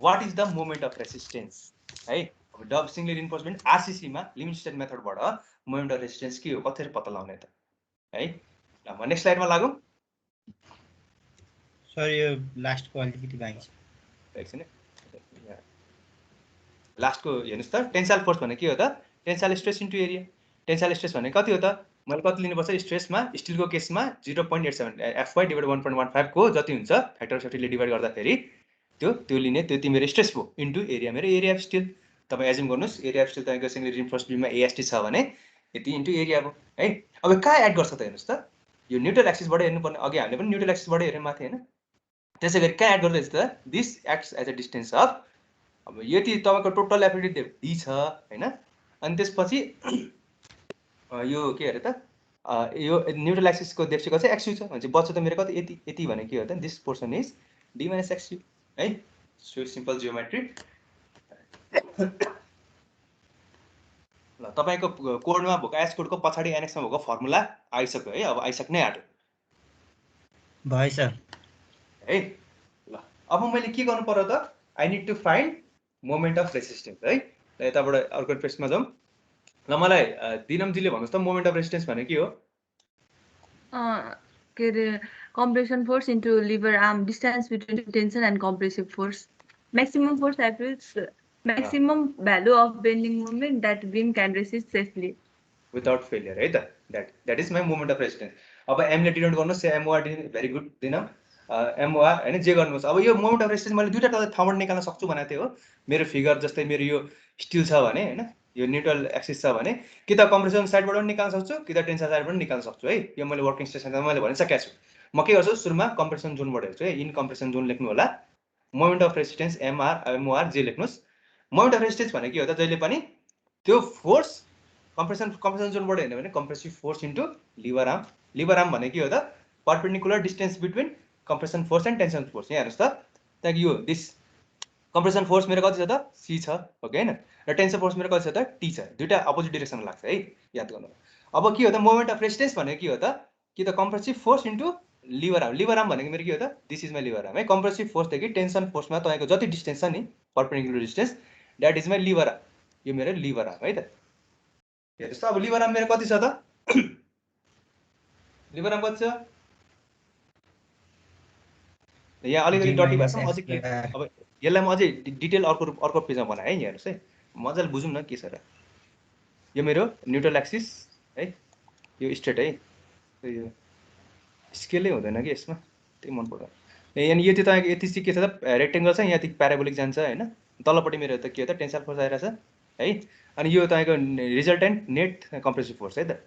what is the moment of resistance है डब सिङ्गल रिइन्फोर्समेन्ट आरसिसीमा लिमिट स्टेट मेथडबाट मोमेन्ट अफ रेसिस्टेन्स के हो कसरी पत्ता लगाउने त है ल म नेक्स्ट स्लाइडमा लागौँ सर यो लास्टको अलिकति बाँकी छ एकछिन लास्टको हेर्नुहोस् त टेन्साइल फोर्स भने के हो त tensile stress into area tensile stress भने कति हो त मैले कति लिनुपर्छ स्ट्रेसमा स्टिलको केसमा 0.87 FY डिभाइड 1.15 को जति हुन्छ फ्याक्टर अफ सेफ्टीले डिभाइड गर्दाखेरि त्यो लिने त्यो मेरो स्ट्रेस भयो इन्टु एरिया मेरो एरिया अफ स्टिल तपाईँ एज्युम गर्नुहोस् एरिया अफ स्टिल तपाईँको सिङ्गल रिइन्फोर्स्ड बिममा AST छ भने यति इन्टु एरिया भयो है अब कहाँ एड गर्छ त हेर्नुहोस् त यो न्युट्रल एक्सिसबाट हेर्नुपर्ने अघि हामीले पनि न्युट्रल एक्सिसबाट हेऱ्यौँ माथि होइन त्यसै गरी कहाँ एड गर्दैछ त this acts as a distance of अब यति तपाईँको टोटल एफिडेभिट डी छ होइन अनि त्यसपछि यो के अरे त यो न्युट्रल एक्सिसको डेप्थ चाहिँ एक्सयु छ भनेपछि बच्चा त मेरो कति यति यति भने के हो त this portion is D minus x u है सो सिम्पल जियोमेट्री ल तपाईँको कोडमा भएको एस कोडको पछाडि एनेक्समा भएको फर्मुला आइसक्यो है अब आइसक्नै आँट्यो भयो सर है ल अब मैले के गर्नु पर्यो त I need to find moment of resistance है ल यताबाट अर्को पेजमा जाउँ ल मलाई दिनमजीले भन्नुहोस् त मोमेन्ट अफ रेसिस्टेन्स भने के हो के अरे compression force into lever arm distance between tension and compressive force maximum force applies maximum value of bending moment that beam can resist safely without failure है त that is my moment of resistance अब एमले डिनोट गर्नुहोस् MOR भेरी गुड दिन MOR हैन जे गर्नुहोस् अब यो मोमेन्ट अफ रेसिस्टेन्स मैले दुईटा ठाउँबाट निकाल्न सक्छु भनेको थिएँ हो मेरो फिगर जस्तै मेरो यो स्टिल छ भने हैन यो न्युट्रल एक्सिस छ भने कि त कम्प्रेसन साइडबाट पनि निकाल्न सक्छु कि त टेन्सन साइडबाट पनि निकाल्न सक्छु है यो मैले वर्किङ स्टेसनमा मैले भनिसकेको छु म के गर्छु सुरुमा कम्प्रेसन जोनबाट हेर्छु है इन कम्प्रेसन जोन लेख्नु होला मोमेन्ट अफ रेसिस्टेन्स MOR जे लेख्नुहोस् मोमेन्ट अफ रेसिस्टेन्स भने के हो त जहिले पनि त्यो फोर्स कम्प्रेसन जोनबाट हेर्ने भने compressive force into lever arm भने के हो त perpendicular distance between compression force and tension force यहाँ हेर्नुहोस् त त्यहाँदेखि यो दिस कम्प्रेसन फोर्स मेरो कति छ त C छ ओके हैन र टेन्सन फोर्स मेरो कति छ त T छ दुईटा अपोजिट डिरेक्सनमा लाग्छ है याद गर्नु अब के हो त मोमेन्ट अफ रेसिस्टेन्स भने के हो त कि त compressive force into lever arm भनेको मेरो के हो त this is my lever arm है कम्प्रेसिभ फोर्सदेखि टेन्सन फोर्समा तपाईँको जति डिस्टेन्स छ नि perpendicular distance that is my lever arm यो मेरो लिभर आर्म है त हेर्नुहोस् त अब लिभर आर्म मेरो कति छ त लिभर आर्म कति छ यहाँ अलिकति डटी भएको छ अझै अब यसलाई म अझै डिटेल अर्को पेजमा बनाएँ है यहाँ हेर्नुहोस् है मजाले बुझौँ न के छ र यो मेरो न्युट्रल एक्सिस है यो स्ट्रेट है यो स्केलै हुँदैन कि यसमा त्यही मन पर्दैन यहाँ यो चाहिँ तपाईँको यति चाहिँ के छ त रेक्टेङ्गल छ यहाँदेखि प्याराबोलिक जान्छ होइन तल्लोपट्टि मेरो त के हो त टेन्साइल फोर्स आइरहेछ है अनि यो तपाईँको रिजल्टेन्ट नेट कम्प्रेसिभ फोर्स है त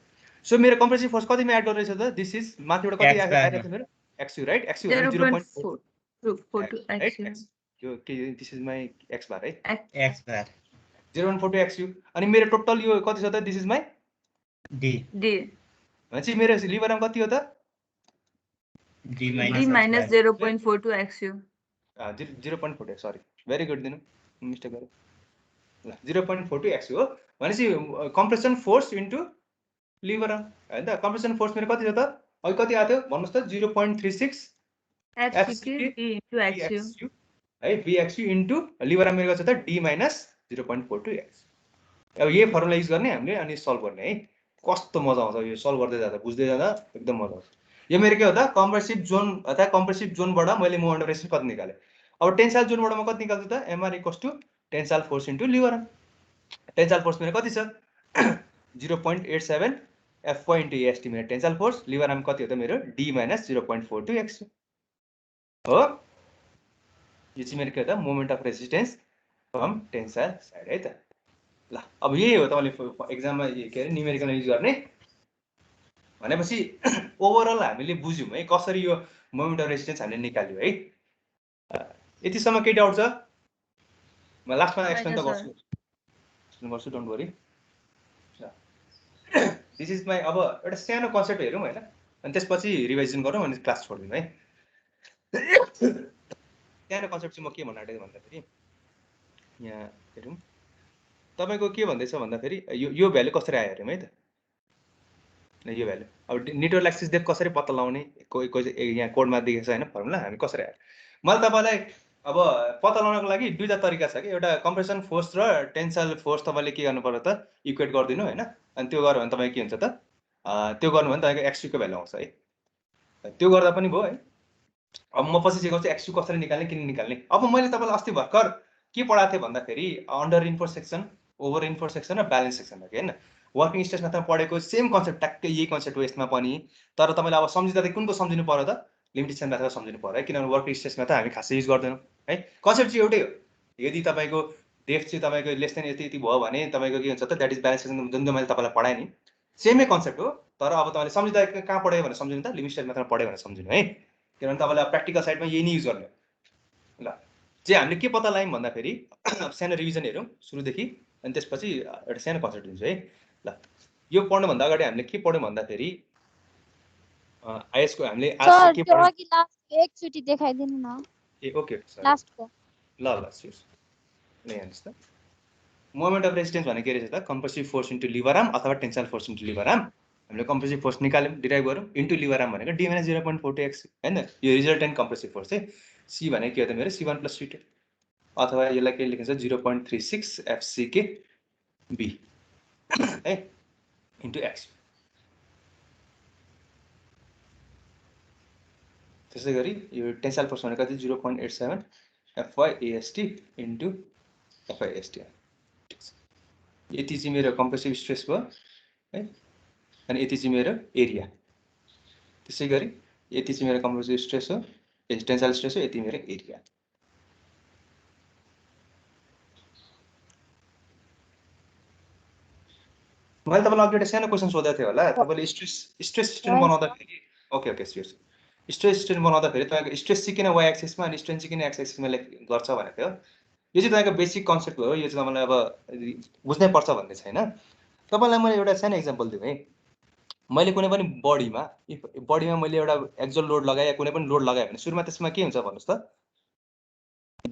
सो मेरो कम्प्रेसिभ फोर्स कतिमा एड गर्दैछ त दिस इज माथिबाट कति आइरहेको छ मेरो एक्सयु राइट एक्सयु 0.42 राइट यो के दिस इज माई एक्स बार है एक्स बार 0.42 एक्सयु अनि मेरो टोटल यो कति छ त दिस इज माई डी भनेपछि मेरो लिभर आर्म कति हो त D minus 0.42 XU 0.42 sorry very good दिनु मिस्टेक गरेँ ल 0.42 x हो भनेपछि compression force into lever arm हैन त कम्प्रेसन फोर्स मेरो कति छ त अघि कति आथ्यो भन्नुस् त 0.36 FCQ D into XU. BXU है BXU इन्टु लिभर आर्म मेरो कति छ त D माइनस 0.42 x अब यही फर्मुला युज गर्ने हामीले अनि सल्भ गर्ने है कस्तो मजा आउँछ यो सल्भ गर्दै जाँदा बुझ्दै जाँदा एकदम मजा आउँछ यो मेरो के हो त कम्प्रेसिभ जोन अथवा कम्प्रेसिभ जोनबाट मैले मोमेन्ट अफ रेसिस्टेन्स कति निकाले अब टेन्साइल जोनबाट म कति निकाल्छु त MR equals to tensile force into lever arm tensile force मेरो कति छ 0.87 Fy इन्टु AST मेरो टेन्साइल फोर्स लिभर आर्म कति हो त मेरो D माइनस 0.42 x हो यो चाहिँ मेरो के हो त moment of resistance from tensile side है त ल अब यही हो तपाईँले एक्जाममा के अरे न्युमेरिकल युज गर्ने भनेपछि ओभरअल हामीले बुझ्यौँ है कसरी यो मोमेन्ट अफ रेसिस्टेन्स हामीले निकाल्यौँ है यतिसम्म केही डाउट छ म लास्टमा एक्सप्लेन त गर्छु don't worry this is my अब एउटा सानो कन्सेप्ट हेरौँ होइन अनि त्यसपछि रिभाइजन गरौँ अनि क्लास छोडिदिउँ है सानो कन्सेप्ट चाहिँ म के भन्न आँटेको भन्दाखेरि यहाँ हेरौँ तपाईँको के भन्दैछ भन्दाखेरि यो भ्यालु कसरी आयो हेरौँ है त यो भ्यालु अब नेटवर्क एक्सिस डेप्थ कसरी पत्ता लगाउने कोही यहाँ कोडमा देखेको छ होइन फर्मुला हामी कसरी आयो मैले तपाईँलाई अब पत्ता लगाउनको लागि दुईवटा तरिका छ कि एउटा कम्प्रेसन फोर्स र टेन्साइल फोर्स तपाईँले के गर्नु पर्यो त इक्वेट गरिदिनु होइन अनि त्यो गर्यो भने तपाईँ के हुन्छ त त्यो गर्नु भने तपाईँको एक्सयूको भ्यालु आउँछ है त्यो गर्दा पनि भयो है अब म पछि सिकाउँछु एक्सयू कसरी निकाल्ने किन निकाल्ने अब मैले तपाईँलाई अस्ति भर्खर के पढाएको थिएँ भन्दाखेरि under enforce section over enforce section र ब्यालेन्स सेक्सनमा कि होइन वर्किङ स्ट्रेस मेथडमा पढेको सेम कन्सेप्ट ट्याक्कै यही कन्सेप्ट हो यसमा पनि तर तपाईँले अब सम्झिँदा चाहिँ कुनको सम्झिनु पर्यो त लिमिटेसन मेथड सम्झिनु पर्यो है किनभने वर्किङ स्ट्रेस मेथड हामी खासै युज गर्दैनौँ है कन्सेप्ट चाहिँ एउटै हो यदि तपाईँको डेप्थ चाहिँ तपाईँको लेस देन यति यति भयो भने तपाईँको के हुन्छ त द्याट इज ब्यालेन्स सेक्सन जुन मैले तपाईँलाई पढाएँ नि सेमै कन्सेप्ट हो तर अब तपाईँले सम्झिँदा कहाँ पढ्यो भनेर सम्झिनु त लिमिट स्ट्रेस मेथडमा पढ्यो भनेर सम्झिनु है किनभने तपाईँले अब प्र्याक्टिकल साइडमा यही नै युज गर्ने ल चाहिँ हामीले के पत्ता लगायौँ भन्दाखेरि सानो रिभिजन हेरौँ सुरुदेखि अनि त्यसपछि एउटा सानो कन्सेप्ट दिन्छु है ल यो पढ्नुभन्दा अगाडि हामीले के पढ्यौँ भन्दाखेरि आइएसको हामीले आज के पढ्यौँ एकचोटि देखाइदिनु न ए ओके लास्टको ल स्योर ल हेर्नुहोस् त मोमेन्ट अफ रेजिस्टेन्स भनेको के रहेछ त compressive force into lever arm अथवा tensile force into lever arm हामीले कम्प्रेसिभ फोर्स निकाल्यौँ डिराइभ गरौँ इन्टु लिभर आर्म भनेको D माइनस 0.42 x होइन यो रिजल्टेन्ट कम्प्रेसिभ फोर्स चाहिँ C भनेको के हो त मेरो C1 + C2 अथवा यसलाई के लेखिन्छ 0.36 FCK B है इन्टु x त्यसै गरी यो टेन्साइल फोर्स भनेको चाहिँ 0.87 Fy AST into Fy AST यति चाहिँ मेरो कम्प्रेसिभ स्ट्रेस भयो है अनि यति चाहिँ मेरो एरिया त्यसै गरी यति चाहिँ मेरो कम्प्रेसिभ स्ट्रेस हो टेन्साइल स्ट्रेस हो यति मेरो एरिया मैले तपाईँलाई अघि एउटा सानो क्वेसन सोधेको थिएँ होला तपाईँले स्ट्रेस स्ट्रेन बनाउँदाखेरि ओके स्योर स्ट्रेस स्ट्रेन बनाउँदाखेरि तपाईँको स्ट्रेस चाहिँ किन वाइ एक्सिसमा अनि स्ट्रेन चाहिँ किन एक्स एक्सिसमा गर्छ भनेको थियो यो चाहिँ तपाईँको बेसिक कन्सेप्ट हो यो चाहिँ तपाईँलाई अब बुझ्नै पर्छ भन्ने छैन तपाईँलाई मैले एउटा सानो एक्जाम्पल दिउँ है मैले कुनै पनि बडीमा मैले एउटा एक्जल लोड लगाएँ कुनै पनि लोड लगाएँ भने सुरुमा त्यसमा के हुन्छ भन्नुहोस् त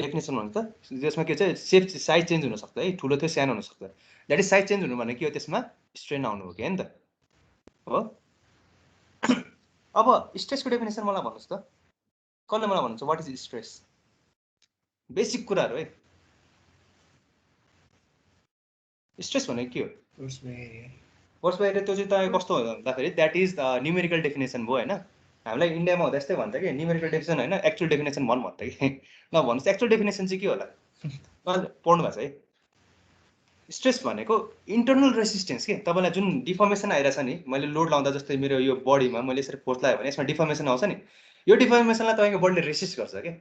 डेफिनेसन भन्नु त त्यसमा के चाहिँ सेप साइज चेन्ज हुनसक्छ है ठुलो थियो सानो हुनसक्छ द्याट इज साइज चेन्ज हुनु भने के हो त्यसमा स्ट्रेन आउनु हो कि होइन त हो अब स्ट्रेसको डेफिनेसन मलाई भन्नुहोस् त कसले मलाई भन्नुहुन्छ वाट इज स्ट्रेस बेसिक कुराहरू है स्ट्रेस भनेको के हो फोर्स बाई एरिया त्यो चाहिँ तपाईँको कस्तो भन्दाखेरि द्याट इज न्युमेरिकल डेफिनेसन भयो होइन हामीलाई इन्डियामा हुँदा यस्तै भन्छ कि न्युमेरिकल डेफिनेसन होइन एक्चुअल डेफिनेसन भन्छ कि ल भन्नुहोस् एक्चुअल डेफिनेसन चाहिँ के होला पढ्नु भएको छ है स्ट्रेस भनेको इन्टरनल रेसिस्टेन्स के तपाईँलाई जुन डिफर्मेसन आइरहेछ नि मैले लोड लाउँदा जस्तै मेरो यो बडीमा मैले यसरी फोर्स लगायो भने यसमा डिफर्मेसन आउँछ नि यो डिफर्मेसनलाई तपाईँको बडीले रेसिस्ट गर्छ क्या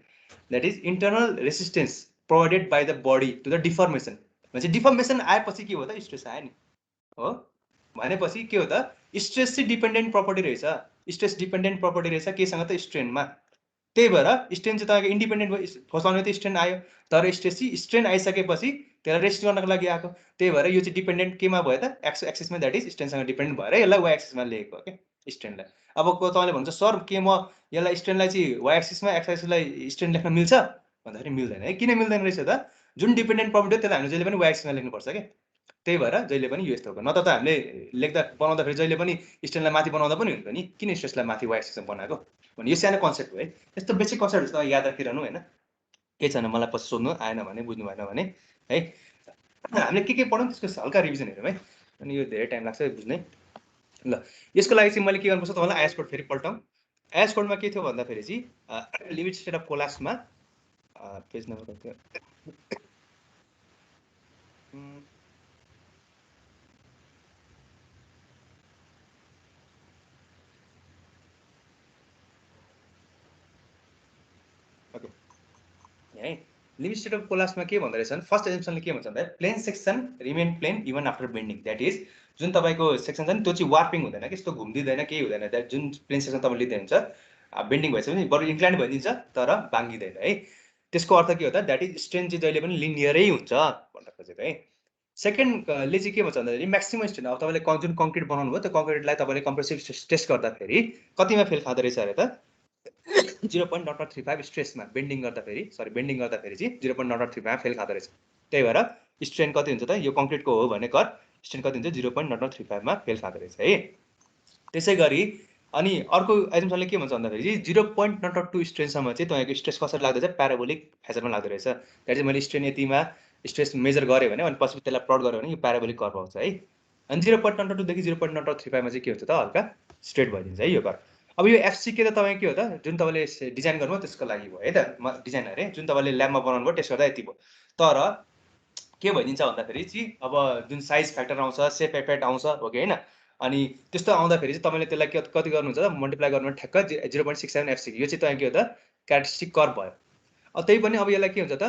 that is internal resistance provided by the body to the deformation भनेपछि डिफर्मेसन आएपछि के हो त स्ट्रेस आयो नि हो भनेपछि के हो त स्ट्रेस चाहिँ डिपेन्डेन्ट प्रपर्टी रहेछ स्ट्रेस डिपेन्डेन्ट प्रपर्टी रहेछ केसँग त स्ट्रेनमा त्यही भएर स्ट्रेन चाहिँ तपाईँको इन्डिपेन्डेन्ट भयो फोर्स लाउने त स्ट्रेन आयो तर स्ट्रेस चाहिँ स्ट्रेन आइसकेपछि त्यसलाई रेस्ट गर्नको लागि आएको त्यही भएर यो चाहिँ डिपेन्डेन्ट केमा भयो त एक्स एक्सिसमा द्याट इज स्ट्रेनसँग डिपेन्डेन्ट भएर यसलाई वाइ एक्सिसमा लेखेको हो क्या स्ट्रेनलाई अब तपाईँले भन्छ सर के म यसलाई स्ट्रेनलाई चाहिँ वाइ एक्सिसमा एक्स एक्सिसलाई स्ट्रेन लेख्न मिल्छ भन्दाखेरि मिल्दैन है किन मिल्दैन रहेछ त जुन डिपेन्डेन्ट प्रपर्टी हो त्यसलाई हामीले जहिले पनि वाइएक्समा लेख्नुपर्छ क्या त्यही भएर जहिले पनि यो यस्तो हो नत्र त हामीले लेख्दा बनाउँदाखेरि जहिले पनि स्ट्रेसलाई माथि बनाउँदा पनि हुन्छ नि किन स्ट्रेसलाई माथि वाइएक्समा बनाएको भने यो सानो कन्सेप्ट हो है यस्तो बेसिक कन्सेप्टहरू त याद राखिरहनु होइन केही छैन मलाई पछि सोध्नु आएन भने बुझ्नु भएन भने है हामीले के पढौँ त्यसको हल्का रिभिजन हेरौँ है अनि यो धेरै टाइम लाग्छ बुझ्नै ल यसको लागि चाहिँ मैले के गर्नुपर्छ तपाईँलाई आइएस कोड फेरि पल्टाउँ आइएस कोडमा के थियो भन्दाखेरि चाहिँ लिमिट स्टेट अफ कोलाप्समा पेज नम्बर थियो ओके है लिमिट स्टेट अफ कोलाप्समा के भन्दो रहेछ फर्स्ट एजम्पसनले के भन्छ भन्दा plane section remain plane even after bending that is जुन तपाईँको सेक्सन छ नि त्यो चाहिँ वार्पिङ हुँदैन कि यस्तो घुम्दिँदैन केही हुँदैन द्याट जुन प्लेन सेक्सन तपाईँले लिँदै हुन्छ बेन्डिङ भएछ भने बरु इन्क्लाइन भइदिन्छ तर बाङ्गिँदैन है त्यसको अर्थ के हो त द्याट इज स्ट्रेन चाहिँ जहिले पनि लिनियरै हुन्छ भन्न खोजेको है सेकेन्डले चाहिँ के भन्छ भन्दाखेरि म्याक्सिमम स्ट्रेन अब तपाईँले जुन कङ्क्रिट बनाउनु भयो त्यो कङ्क्रिटलाई तपाईँले कम्प्रेसिभ टेस्ट गर्दाखेरि कतिमा फेल खाँदो रहेछ अरे त 0.035 स्ट्रेसमा बेन्डिङ गर्दाखेरि चाहिँ 0.035 फेल खाँदो रहेछ त्यही भएर स्ट्रेन कति हुन्छ त यो कङ्क्रिटको हो भने कर स्ट्रेन कति हुन्छ 0.035 मा फेल खाँदो रहेछ है त्यसै गरी अनि अर्को एजम्पसनले के भन्छ भन्दाखेरि चाहिँ 0.02 स्ट्रेनसम्म चाहिँ तपाईँको स्ट्रेस कसरी लाग्दछ प्याराबोलिक फेजरमा लाग्दो रहेछ त्यहाँ चाहिँ मैले स्ट्रेन यतिमा स्ट्रेस मेजर गरेँ भने अनि पछि त्यसलाई प्लट गरेँ भने यो प्याराबोलिक कर्भ आउँछ है अनि 0.02 देखि 0.035 मा चाहिँ के हुन्छ त हल्का स्ट्रेट भइदिन्छ है यो कर्भ अब यो एफसी के त तपाईँ के हो त जुन तपाईँले डिजाइन गर्नुभयो त्यसको लागि भयो है त डिजाइन अरे जुन तपाईँले ल्याबमा बनाउनु भयो टेस्ट गर्दा यति भयो तर के भइदिन्छ भन्दाखेरि चाहिँ अब जुन साइज फ्याक्टर आउँछ सेप एफेक्ट आउँछ हो कि होइन अनि त्यस्तो आउँदाखेरि चाहिँ तपाईँले त्यसलाई कति गर्नुहुन्छ त मल्टिप्लाई गर्नु ठ्याक्क 0.67 एफसी यो चाहिँ तपाईँ के हो त क्यारेक्टरिस्टिक कर्भ भयो अब त्यही पनि अब यसलाई के हुन्छ त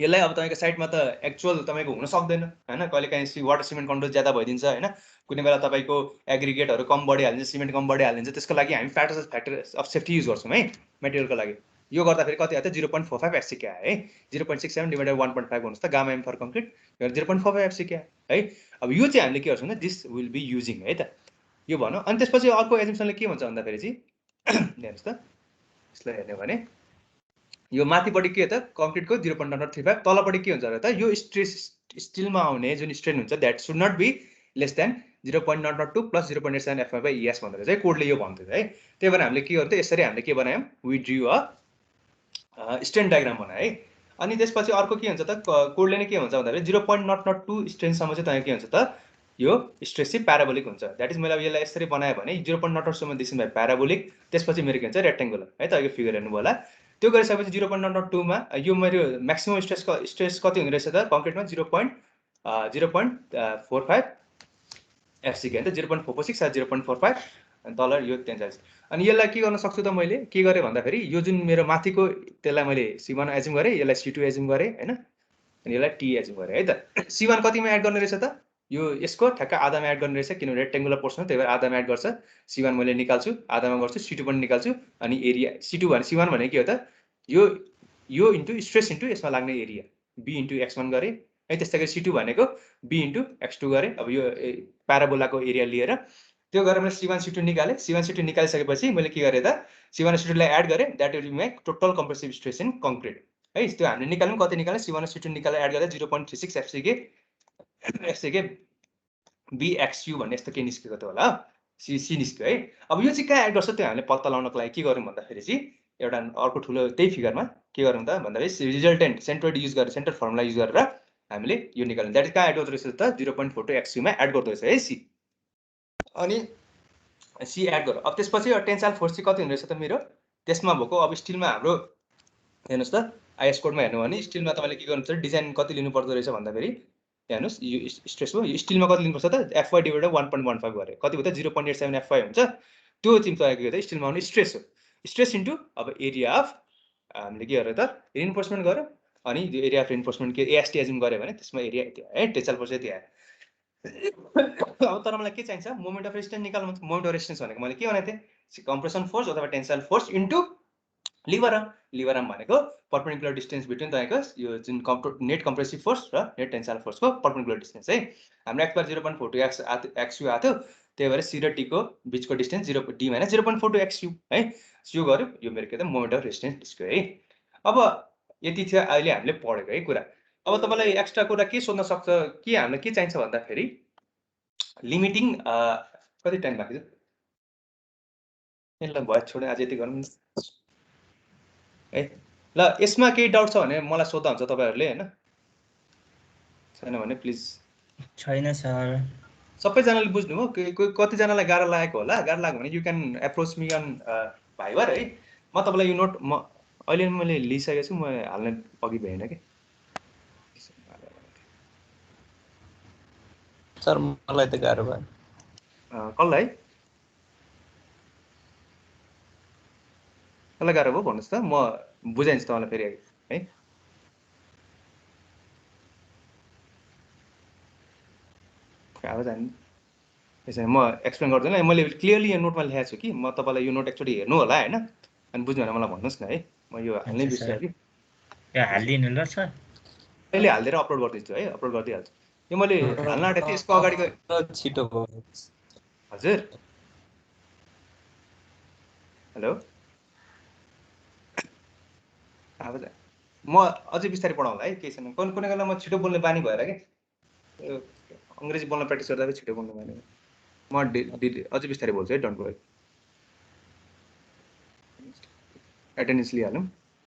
यसलाई अब तपाईँको साइडमा त एक्चुअल तपाईँको हुन सक्दैन होइन कहिले काहीँ वाटर सिमेन्ट कन्ट्रोल ज्यादा भइदिन्छ होइन कुनै बेला तपाईँको एग्रिगेटहरू कम बढिहालिन्छ सिमेन्ट कम बढिहालिन्छ त्यसको लागि हामी फ्याक्टर अफ सेफ्टी युज गर्छौँ है मेटेरियलको लागि यो गर्दाखेरि कति आयो त 0.45 एफसी आयो है 0.67 डिभाइडेड 1.5 गर्नुहोस् त gamma m for concrete 0.45 f c है अब यो चाहिँ हामीले के गर्छौँ भने दिस विल बी युजिङ है त यो भनौँ अनि त्यसपछि अर्को एजम्पसनले के भन्छ भन्दाखेरि चाहिँ हेर्नुहोस् त यसलाई हेर्ने भने यो माथिपट्टि के हो त कङ्क्रिटको 0.035 तलपट्टि के हुन्छ र त यो स्टिलमा आउने जुन स्ट्रेन हुन्छ that should not be less than 0.02 plus 0.87 f y by e s भन्दो रहेछ है कोडले यो भन्थ्यो है त्यही भएर हामीले के गर्यो त यसरी हामीले के बनायौँ we drew a strain diagram बनायो है अनि त्यसपछि अर्को के हुन्छ त कोडले नै के भन्छ भन्दाखेरि 0.002 स्ट्रेनसम्म चाहिँ तपाईँ के हुन्छ त यो स्ट्रेस चाहिँ प्याराबोलिक हुन्छ द्याट इज मैले अब यसलाई यसरी बनायो भने 0.002 सम्म दिसम बाई प्याराबोलिक त्यसपछि मेरो के हुन्छ रेक्टेङ्गुलर है त यो फिगर हेर्नु होला त्यो गरिसकेपछि 0.02 मा यो मेरो म्याक्सिमम स्ट्रेस कति हुने रहेछ त कङ्क्रिटमा 0.45 एफसी के त 0.446 वा 0.45 अनि तल यो 43 अनि यसलाई के गर्न सक्छु त मैले के गरेँ भन्दाखेरि यो जुन मेरो माथिको त्यसलाई मैले C1 एज्युम गरेँ यसलाई C2 एज्युम गरेँ हैन अनि यसलाई T एज्युम गरेँ है त C1 कतिमा एड गर्ने रहेछ त यो यसको ठ्याक्क आधामा एड गर्ने रहेछ किनभने रेक्टेङ्गुलर पोर्सन हो त्यही भएर आधामा एड गर्छ C1 मैले निकाल्छु आधामा गर्छु C2 पनि निकाल्छु अनि एरिया C2 भने C1 भने के हो त यो इन्टु स्ट्रेस इन्टु यसमा लाग्ने एरिया B इन्टु x1 गरेँ है त्यस्तै गरी C2 भनेको B इन्टु x2 गरेँ अब यो प्याराबोलाको एरिया लिएर त्यो गरेर मैले C1 C2 निकालेँ C1 C2 निकालिसकेपछि मैले के गरेँ त C1 C2 लाई एड गरेँ that will make total compressive stress in concrete है त्यो हामीले निकाल्यौँ कति निकाल्यौँ C1 C2 निकालेर एड गर्दा 0.36 एफसीके BXU भन्ने यस्तो के निस्केको थियो होला C निस्क्यो है अब यो चाहिँ कहाँ एड गर्छ त्यो हामीले पत्ता लगाउनको लागि के गरौँ भन्दाखेरि चाहिँ एउटा अर्को ठुलो त्यही फिगरमा के गरौँ त भन्दाखेरि रिजल्टेन्ट सेन्ट्रोइड युज गरेर सेन्टर फर्मुला युज गरेर हामीले यो निकाल्यौँ द्याट इज कहाँ एड गर्दो रहेछ त 0.42 XU मा एड गर्दो रहेछ है C अनि C एड गरौँ अब त्यसपछि टेन्साइल फोर्स चाहिँ कति हुने रहेछ त मेरो त्यसमा भएको अब स्टिलमा हाम्रो हेर्नुहोस् त आइएस कोडमा हेर्नु भने स्टिलमा तपाईँले के गर्नुपर्छ डिजाइन कति लिनु पर्दो रहेछ भन्दाखेरि हेर्नुहोस् यो स्ट्रेस हो यो स्टिलमा कति लिनुपर्छ त FY डिभाइडेड 1.15 गरे कति भयो त 0.87 FY हुन्छ त्यो चाहिँ तपाईँको त स्टिलमा आउने स्ट्रेस हो स्ट्रेस इन्टु अब एरिया अफ हामीले के गर्यो त रिइन्फोर्समेन्ट गर्यो अनि यो एरिया अफ रिइन्फोर्समेन्ट के AST एज्युम गर्यो भने त्यसमा एरिया यति आयो है टेन्साइल फोर्स यति आयो अब तर मलाई के चाहिन्छ मोमेन्ट अफ रेजिस्टेन्स निकाल्नु मोमेन्ट अफ रेजिस्टेन्स भनेको मैले के भनेको थिएँ कम्प्रेसन फोर्स अथवा tensile force into lever arm भनेको परपेन्डिकुलर डिस्टेन्स बिट्विन तपाईँको यो जुन नेट कम्प्रेसिभ फोर्स र नेट टेन्साइल फोर्सको परपेन्डिकुलर डिस्टेन्स है हाम्रो एक्सपायर 0.42 XU आएको थियो त्यही भएर C र T को बिचको डिस्टेन्स D माइनस 0.42 XU है यो गर्यो यो मेरो के त मोमेन्ट अफ रेजिस्टेन्स निस्क्यो है अब यति थियो अहिले हामीले पढेको है कुरा। अब तपाईँलाई एक्स्ट्रा कुरा के सोध्न सक्छ, के हामीलाई के चाहिन्छ भन्दाखेरि लिमिटिङ कति टाइम बाँकी छ? ल भयो छोडे, आज यति गरौँ है। ल यसमा केही डाउट छ भने मलाई सोध्दा हुन्छ तपाईँहरूले होइन, छैन भने प्लिज। छैन सर। सबैजनाले बुझ्नुभयो? कतिजनालाई गाह्रो लागेको होला? गाह्रो लाग्यो भने you can approach me on Viber है। म तपाईँलाई यो नोट म अहिले मैले लिइसकेको छु, म हाल्ने अघि भएन कि सर मलाई त गाह्रो भयो। कसलाई कसलाई गाह्रो भयो भन्नुहोस् त, म बुझाइदिन्छु तपाईँलाई फेरि है। आवाज आएन त्यसो भने म एक्सप्लेन गर्दैन, मैले क्लियरली यो नोटमा लेखेको छु कि म तपाईँलाई यो नोट एकचोटि हेर्नु होला होइन, अनि बुझ्नु भने मलाई भन्नुहोस् न है। म यो हाल्नै बिर्सेँ कि त्यो हालिदिनु ल सर। अहिले हालिदिएर अपलोड गरिदिन्छु है, अपलोड गरिदिइहाल्छु। यो मैले हाल्न आँटेको थिएँ, यसको अगाडिको छिटो भयो। हजुर हेलो आवाज म अझै बिस्तारै पढाउँला है, केही छैन। कुनै बेला म छिटो बोल्ने बानी भएर कि अङ्ग्रेजी बोल्न प्र्याक्टिस गर्दा छिटो बोल्नु बानी भयो। म अझै बिस्तारै बोल्छु है, डोन्ट वरी। एटेन्डेन्स लिइहालौँ।